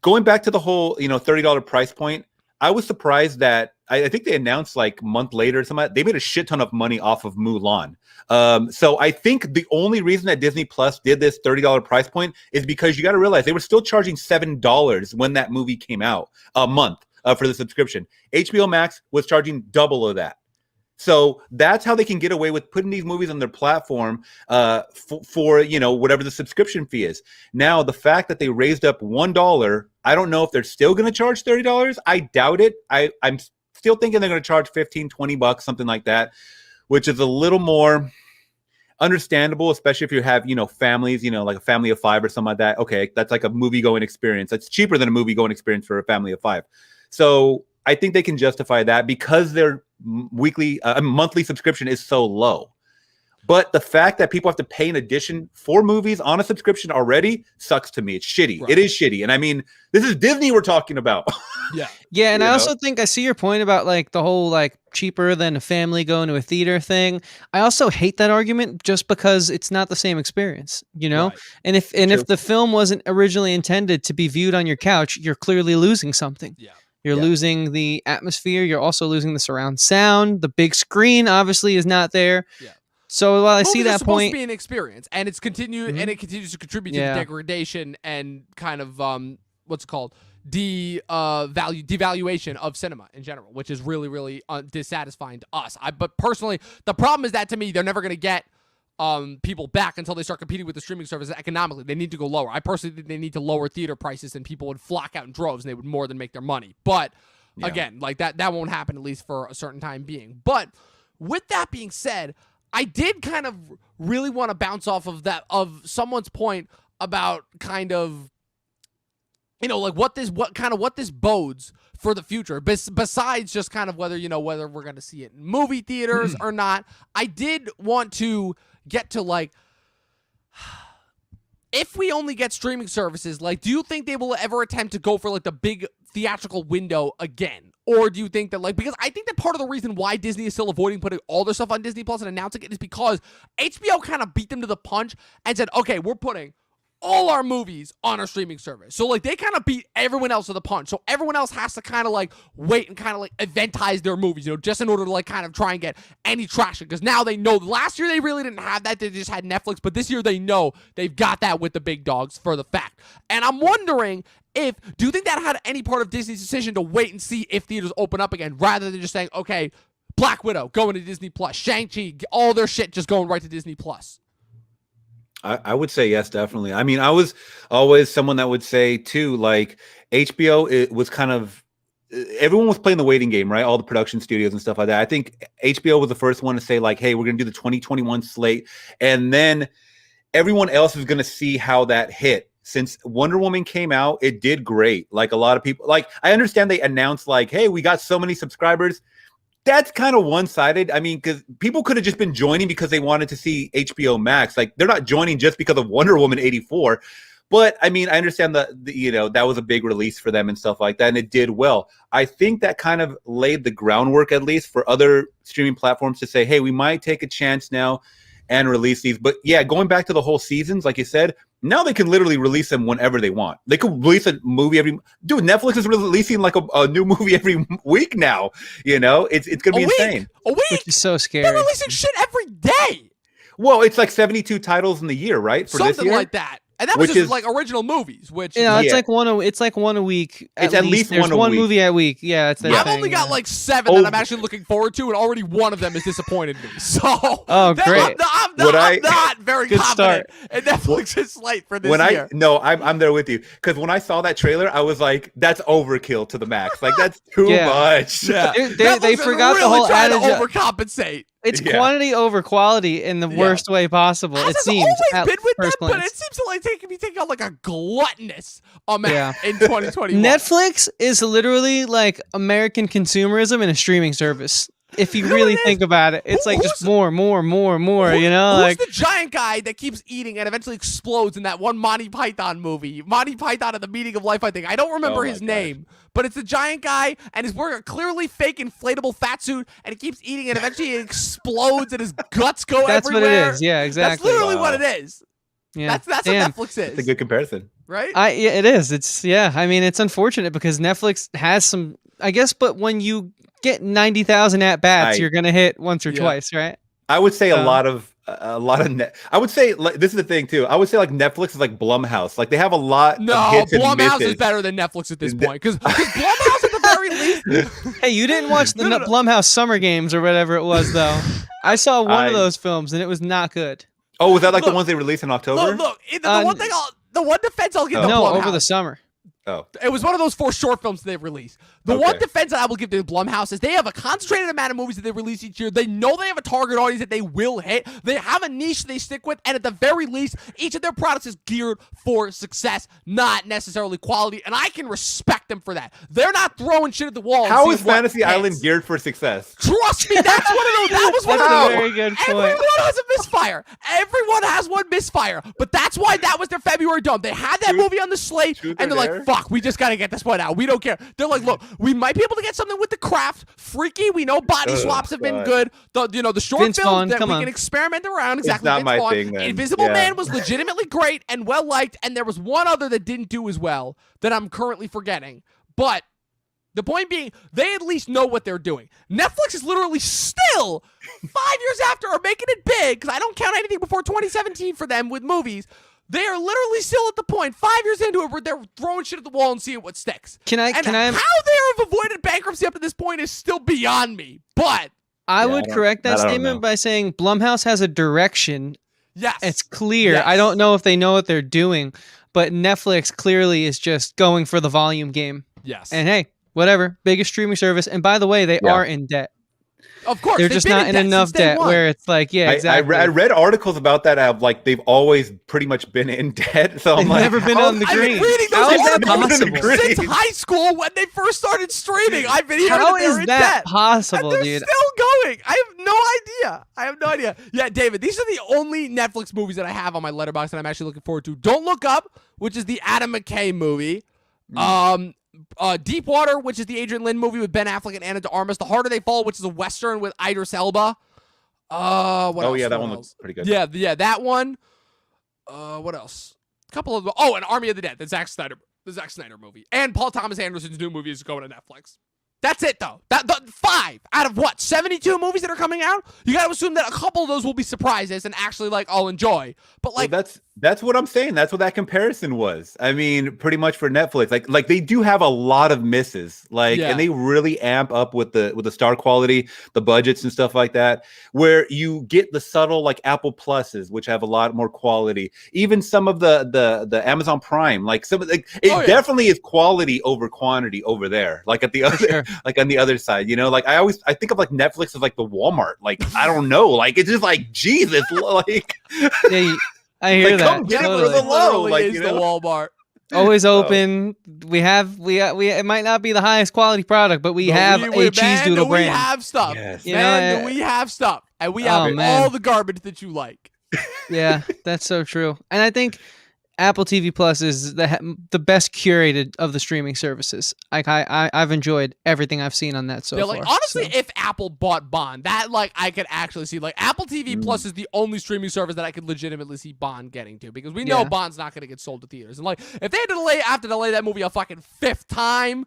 going back to the whole, $30 price point, I was surprised that I think they announced like a month later, they made a shit ton of money off of Mulan. So I think the only reason that Disney Plus did this $30 price point is because you got to realize they were still charging $7 when that movie came out a month for the subscription. HBO Max was charging double of that. So that's how they can get away with putting these movies on their platform for whatever the subscription fee is. Now, the fact that they raised up $1, I don't know if they're still going to charge $30. I doubt it. I'm still thinking they're going to charge $15, $20, something like that, which is a little more understandable, especially if you have, families, like a family of 5 or something like that. Okay, that's like a movie-going experience. That's cheaper than a movie-going experience for a family of 5. So I think they can justify that because their monthly subscription is so low. But the fact that people have to pay an addition for movies on a subscription already sucks to me. It's shitty. Right. It is shitty. And I mean, this is Disney we're talking about. Yeah. Yeah. And I also think I see your point about like the whole like cheaper than a family going to a theater thing. I also hate that argument just because it's not the same experience, Right. And if the film wasn't originally intended to be viewed on your couch, you're clearly losing something. Yeah. You're losing the atmosphere. You're also losing the surround sound. The big screen obviously is not there. Yeah. So while I see that point, supposed to be an experience, and it continues to contribute to the degradation and kind of what's it called, devaluation of cinema in general, which is really, really dissatisfying to us. But personally, the problem is that to me, they're never going to get people back until they start competing with the streaming services economically. They need to go lower. I personally think they need to lower theater prices, and people would flock out in droves, and they would more than make their money. But again, like that won't happen at least for a certain time being. But with that being said, I did kind of really want to bounce off of someone's point about kind of, like what this bodes for the future. Besides just kind of whether we're going to see it in movie theaters or not. I did want to get to like, if we only get streaming services, like, do you think they will ever attempt to go for like the big theatrical window again? Or do you think that because I think that part of the reason why Disney is still avoiding putting all their stuff on Disney Plus and announcing it is because HBO kind of beat them to the punch and said, okay, we're putting all our movies on our streaming service. So they kind of beat everyone else to the punch. So everyone else has to kind of wait and kind of eventize their movies, just in order to kind of try and get any traction. Because now they know last year they really didn't have that. They just had Netflix. But this year they know they've got that with the big dogs for the fact. And I'm wondering do you think that had any part of Disney's decision to wait and see if theaters open up again rather than just saying, okay, Black Widow going to Disney Plus, Shang-Chi, all their shit just going right to Disney Plus? I would say yes, definitely. I mean, I was always someone that would say too, like HBO, it was kind of, everyone was playing the waiting game, right? All the production studios and stuff like that. I think HBO was the first one to say like, hey, we're going to do the 2021 slate. And then everyone else is going to see how that hit. Since Wonder Woman came out, it did great. Like a lot of people, I understand they announced like, hey, we got so many subscribers. That's kind of one-sided. I mean, because people could have just been joining because they wanted to see HBO Max. Like they're not joining just because of Wonder Woman 84. But I mean, I understand that was a big release for them and stuff like that, and it did well. I think that kind of laid the groundwork, at least, for other streaming platforms to say, hey, we might take a chance now and release these. But yeah, going back to the whole seasons, like you said, now they can literally release them whenever they want. They could release a movie dude, Netflix is releasing like a new movie every week now. It's gonna be insane. A week, which is so scary. They're releasing shit every day. Well, it's like 72 titles in the year, right? For something this year? Like that. And that was just like original movies, which it's like one a week. It's at least There's one movie a week. Yeah, it's that I've thing, only got like 7 that I'm actually looking forward to, and already one of them has disappointed me. So great. I'm not very confident in Netflix's slate for this year. I'm there with you, because when I saw that trailer, I was like, that's overkill to the max. Like that's too much. Yeah. They forgot really the whole trying adage. To overcompensate. It's quantity over quality in the worst way possible. It seems always been with them, glance. but it seems to like taking on like a gluttonous amount in 2021. Netflix is literally like American consumerism in a streaming service. If you really think about it, it's like just more, you know? Who's Like the giant guy that keeps eating and eventually explodes in that one Monty Python movie? Monty Python at the Meaning of Life, I think. I don't remember his name, but it's the giant guy, and he's wearing a clearly fake inflatable fat suit, and he keeps eating, and eventually it explodes, and his guts go everywhere. That's what it is. Yeah, exactly. That's literally what it is. Yeah, that's what Netflix is. It's a good comparison, right? Yeah, it is. It's I mean, it's unfortunate because Netflix has some, I guess, but when you get 90,000 at bats, you're gonna hit once or twice, right? I would say a lot of I would say this is the thing too. I would say like Netflix is like Blumhouse. Like they have a lot of hits and misses. Blumhouse is better than Netflix at this point because Blumhouse at the very least. Hey, you didn't watch the Blumhouse Summer Games or whatever it was though. I saw one of those films and it was not good. Oh, was that like the ones they released in October? Look, the one defense I'll give to Blumhouse. Over the summer. Oh. It was one of those 4 short films they've released. The one defense that I will give to Blumhouse is they have a concentrated amount of movies that they release each year. They know they have a target audience that they will hit. They have a niche they stick with, and at the very least, each of their products is geared for success, not necessarily quality, and I can respect them for that. They're not throwing shit at the wall. How is Fantasy Island geared for success? Trust me, that's one of those. That was one of a those. Very good point. Everyone has a misfire. Everyone has one misfire, but that's why that was their February dump. They had that movie on the slate, and they're like, fuck, we just got to get this one out. We don't care. They're like, look, we might be able to get something with the craft. Freaky, we know body swaps have been good. The short Vince films Vaughn, that we can experiment around. Exactly. It's not my Vaughn. thing, then. Invisible Man was legitimately great and well liked, and there was one other that didn't do as well that I'm currently forgetting. But the point being, they at least know what they're doing. Netflix is literally still 5 years after are making it big, because I don't count anything before 2017 for them with movies. They are literally still at the point 5 years into it where they're throwing shit at the wall and seeing what sticks. Can I? How they have avoided bankruptcy up to this point is still beyond me. But I would correct that statement by saying Blumhouse has a direction. Yes, it's clear. Yes. I don't know if they know what they're doing, but Netflix clearly is just going for the volume game. Yes, and hey, whatever, biggest streaming service. And by the way, they are in debt. Of course, they're just not in enough debt where it's like, exactly. I read articles about that. Of like they've always pretty much been in debt. So I'm like, never been on the green. I've been reading How those is that articles possible? Since high school when they first started streaming. I've been hearing How that they're is in that debt. possible, and they're dude? Still going. I have no idea. Yeah, David, these are the only Netflix movies that I have on my letterbox that I'm actually looking forward to. Don't Look Up, which is the Adam McKay movie. Deep Water, which is the Adrian Lynn movie with Ben Affleck and Anna de Armas. The Harder They Fall, which is a Western with Idris Elba. What else? That one looks pretty good. Yeah, that one. What else? A couple of an Army of the Dead, the Zack Snyder movie, and Paul Thomas Anderson's new movie is going to Netflix. That's it, though. The 5 out of 72 movies that are coming out? You got to assume that a couple of those will be surprises and actually, I'll enjoy. But, that's what I'm saying. That's what that comparison was. I mean, pretty much for Netflix. Like they do have a lot of misses. And they really amp up with the star quality, the budgets and stuff like that, where you get the subtle, Apple Pluses, which have a lot more quality. Even some of the Amazon Prime, definitely is quality over quantity over there. At the other... Like on the other side, I think of Netflix as the Walmart. I don't know. It's just Jesus. Yeah, I hear that. Come get it for the low. The Walmart. Always open. We it might not be the highest quality product, but we have a cheese doodle brand. We have stuff. Yes. We have stuff. And we have all the garbage that you like. Yeah, that's so true. And I think Apple TV Plus is the best curated of the streaming services. I've enjoyed everything I've seen on that so far. Honestly, if Apple bought Bond, that I could actually see Apple TV Plus is the only streaming service that I could legitimately see Bond getting to, because we know Bond's not going to get sold to theaters. And if they had to delay that movie a fucking 5th time,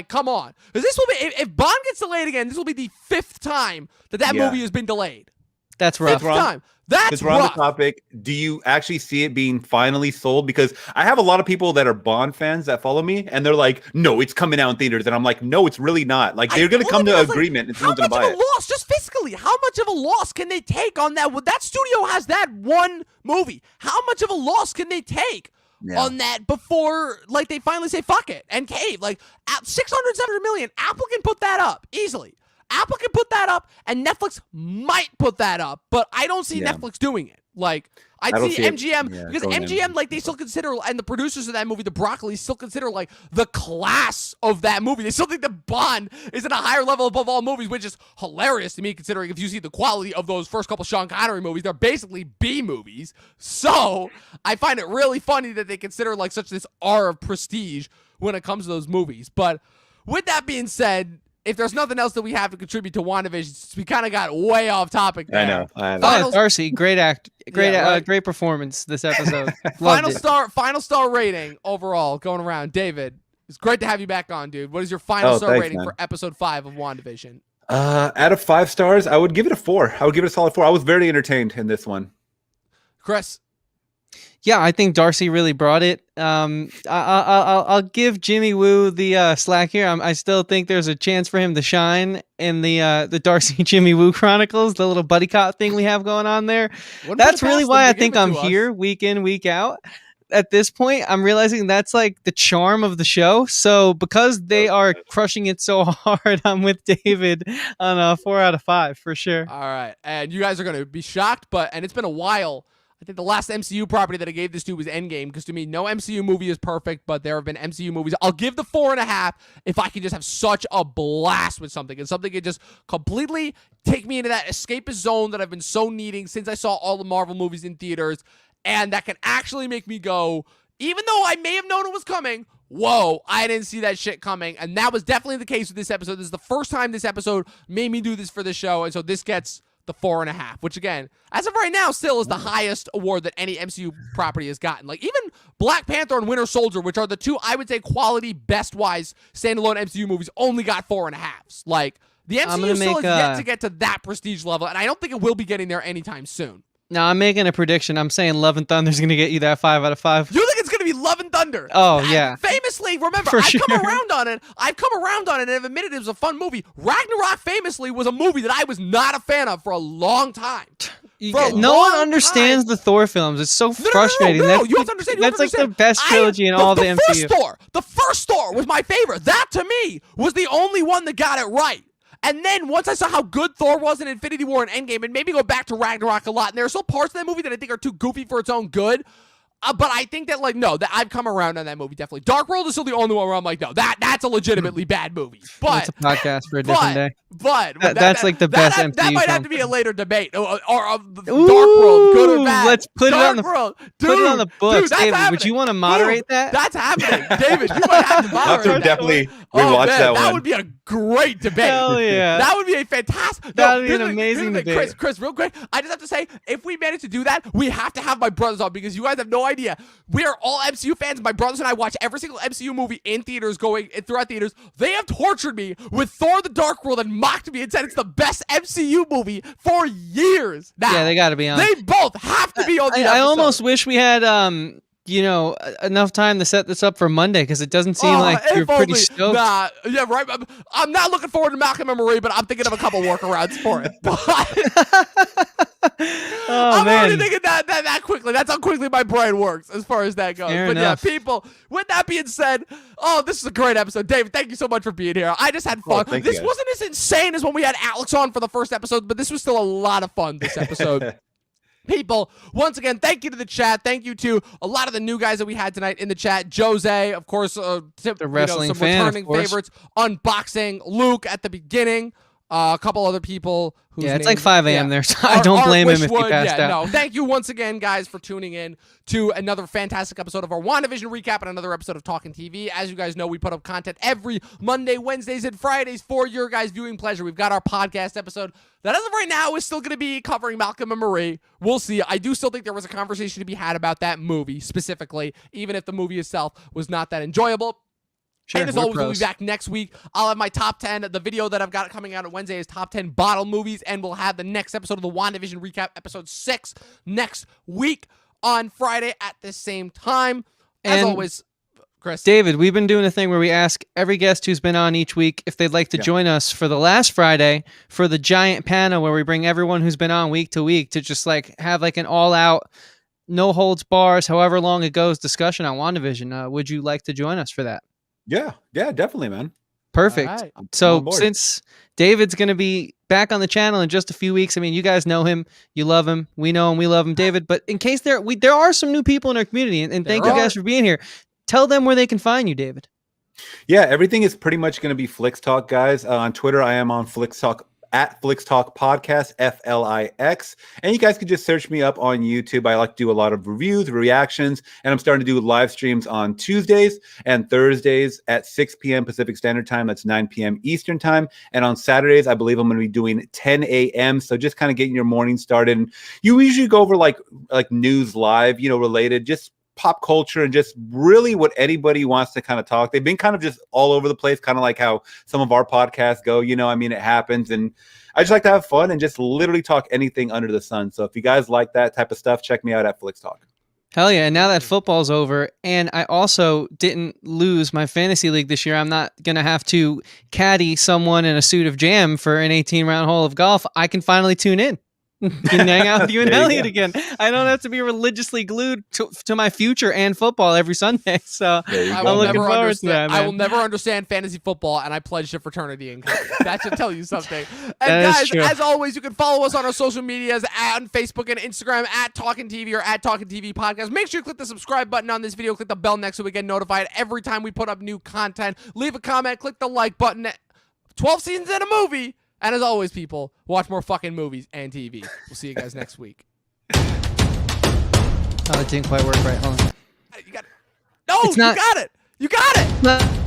come on, because this will be if Bond gets delayed again, this will be the 5th time that movie has been delayed. That's rough. 5th time. That's rough. On the topic, do you actually see it being finally sold? Because I have a lot of people that are Bond fans that follow me, and they're like, "No, it's coming out in theaters," and I'm like, "No, it's really not." They're going to come to an agreement, and someone's going to buy it. How much of a loss, just fiscally? How much of a loss can they take on that? That studio has that one movie. How much of a loss can they take on that before, they finally say fuck it and cave? At 600, 700 million, Apple can put that up easily. Apple can put that up, and Netflix might put that up, but I don't see Netflix doing it. Like, I see MGM, because MGM, like, they still consider, and the producers of that movie, the Broccoli, still consider, like, the class of that movie. They still think that Bond is at a higher level above all movies, which is hilarious to me, considering if you see the quality of those first couple Sean Connery movies, they're basically B movies. So, I find it really funny that they consider, like, such this R of prestige when it comes to those movies. But with that being said, if there's nothing else that we have to contribute to WandaVision, we kind of got way off topic there. I know. Darcy, great great performance this episode. Final star rating overall going around. David, it's great to have you back on, dude. What is your final star rating for episode 5 of WandaVision? Out of 5 stars, I would give it a 4. I would give it a solid 4. I was very entertained in this one. Chris? Yeah, I think Darcy really brought it. I'll give Jimmy Woo the slack here. I still think there's a chance for him to shine in the Darcy Jimmy Woo Chronicles, the little buddy cop thing we have going on there. That's really why I think I'm here week in, week out. At this point, I'm realizing that's like the charm of the show. So because they are crushing it so hard, I'm with David on a 4 out of 5 for sure. All right, and you guys are going to be shocked, and it's been a while. I think the last MCU property that I gave this to was Endgame, because to me, no MCU movie is perfect, but there have been MCU movies. I'll give the 4.5 if I can just have such a blast with something, and something can just completely take me into that escapist zone that I've been so needing since I saw all the Marvel movies in theaters, and that can actually make me go, even though I may have known it was coming, whoa, I didn't see that shit coming, and that was definitely the case with this episode. This is the first time this episode made me do this for the show, and so this gets the 4.5, which again, as of right now, still is the highest award that any MCU property has gotten. Like, even Black Panther and Winter Soldier, which are the two, I would say, quality, best-wise standalone MCU movies, only got 4.5s. Like, the MCU still has yet to get to that prestige level, and I don't think it will be getting there anytime soon. No, I'm making a prediction. I'm saying Love and Thunder is going to get you that 5 out of 5. You think it's going to be Love and Thunder? Oh, yeah. Famously, remember, I've come around on it. And have admitted it was a fun movie. Ragnarok famously was a movie that I was not a fan of for a long time. No one understands the Thor films. It's so frustrating. No, you have to understand. That's like the best trilogy in all the MCU. The first Thor was my favorite. That, to me, was the only one that got it right. And then once I saw how good Thor was in Infinity War and Endgame, and maybe go back to Ragnarok a lot, and there are still parts of that movie that I think are too goofy for its own good. But I think that, like, no, that I've come around on that movie, definitely. Dark World is still the only one where I'm like, no, that's a legitimately bad movie. But it's a podcast for a different day. But that's like the best MCU That might film. have to be a later debate. Or Dark World, good or bad. Let's put Dark it on the World. Dude, put it on the books. Dude, David, would you want to moderate that? That's happening. David, you might have to moderate that. Definitely rewatch that one. That would be a great debate. Hell yeah. That would be a fantastic. That would be an amazing debate. Chris, real quick, I just have to say, if we manage to do that, we have to have my brothers on, because you guys have no idea. We are all MCU fans. My brothers and I watch every single MCU movie in theaters, going throughout theaters. They have tortured me with Thor: The Dark World and mocked me and said it's the best MCU movie for years now. Yeah, they got to be on. They both have to be on the episode. I almost wish we had enough time to set this up for Monday, because it doesn't seem like you're pretty stoked. Nah, yeah, right. I'm not looking forward to Malcolm and Marie, but I'm thinking of a couple workarounds for it. I'm already thinking that quickly. That's how quickly my brain works as far as that goes. Fair enough. Yeah, people, with that being said, this is a great episode. David, thank you so much for being here. I just had fun. This wasn't as insane as when we had Alex on for the first episode, but this was still a lot of fun this episode. People, once again, thank you to the chat. Thank you to a lot of the new guys that we had tonight in the chat. Jose, of course, the wrestling some fan, returning favorites. Unboxing, Luke at the beginning. A couple other people. It's like 5 a.m. there, so I don't blame him if he passed out. No, thank you once again, guys, for tuning in to another fantastic episode of our WandaVision recap and another episode of Talkin TV. As you guys know, we put up content every Monday, Wednesdays, and Fridays for your guys' viewing pleasure. We've got our podcast episode that, as of right now, is still going to be covering Malcolm and Marie. We'll see. I do still think there was a conversation to be had about that movie specifically, even if the movie itself was not that enjoyable. Sure, and as always, we'll be back next week. I'll have my top 10. The video that I've got coming out on Wednesday is top 10 bottle movies, and we'll have the next episode of the WandaVision recap, episode 6, next week on Friday at the same time. As always, Chris. David, we've been doing a thing where we ask every guest who's been on each week if they'd like to join us for the last Friday for the giant panel where we bring everyone who's been on week to week to just like have like an all-out, no holds bars, however long it goes, discussion on WandaVision. Would you like to join us for that? Yeah, definitely, man. Perfect. All right. So since David's going to be back on the channel in just a few weeks, I mean, you guys know him, you love him, we know him, we love him, David. But in case there are some new people in our community, and thank you guys for being here. Tell them where they can find you, David. Yeah, everything is pretty much going to be Flix Talk, guys. On Twitter, I am on Flix Talk at Flix Talk Podcast, FLIX. And you guys can just search me up on YouTube. I like to do a lot of reviews, reactions, and I'm starting to do live streams on Tuesdays and Thursdays at 6 p.m. Pacific Standard Time. That's 9 p.m. Eastern Time. And on Saturdays, I believe I'm going to be doing 10 a.m. So just kind of getting your morning started. And you usually go over like news live, related, just pop culture and just really what anybody wants to kind of talk. They've been kind of just all over the place, kind of like how some of our podcasts go, it happens. And I just like to have fun and just literally talk anything under the sun. So if you guys like that type of stuff, check me out at Flix Talk. Hell yeah. And now that football's over, and I also didn't lose my fantasy league this year, I'm not going to have to caddy someone in a suit of jam for an 18-round hole of golf. I can finally tune in. Can hang out with you and Elliot again. I don't have to be religiously glued to my future and football every Sunday. So I'm looking forward to that, man. I will never understand fantasy football, and I pledge to fraternity in college. That should tell you something. And guys, as always, you can follow us on our social medias on Facebook and Instagram at Talkin TV or at Talkin TV Podcast. Make sure you click the subscribe button on this video. Click the bell next so we get notified every time we put up new content. Leave a comment. Click the like button. 12 seasons in a movie. And as always, people, watch more fucking movies and TV. We'll see you guys next week. Oh, it didn't quite work right. Hold on. You got it. No, you got it. You got it.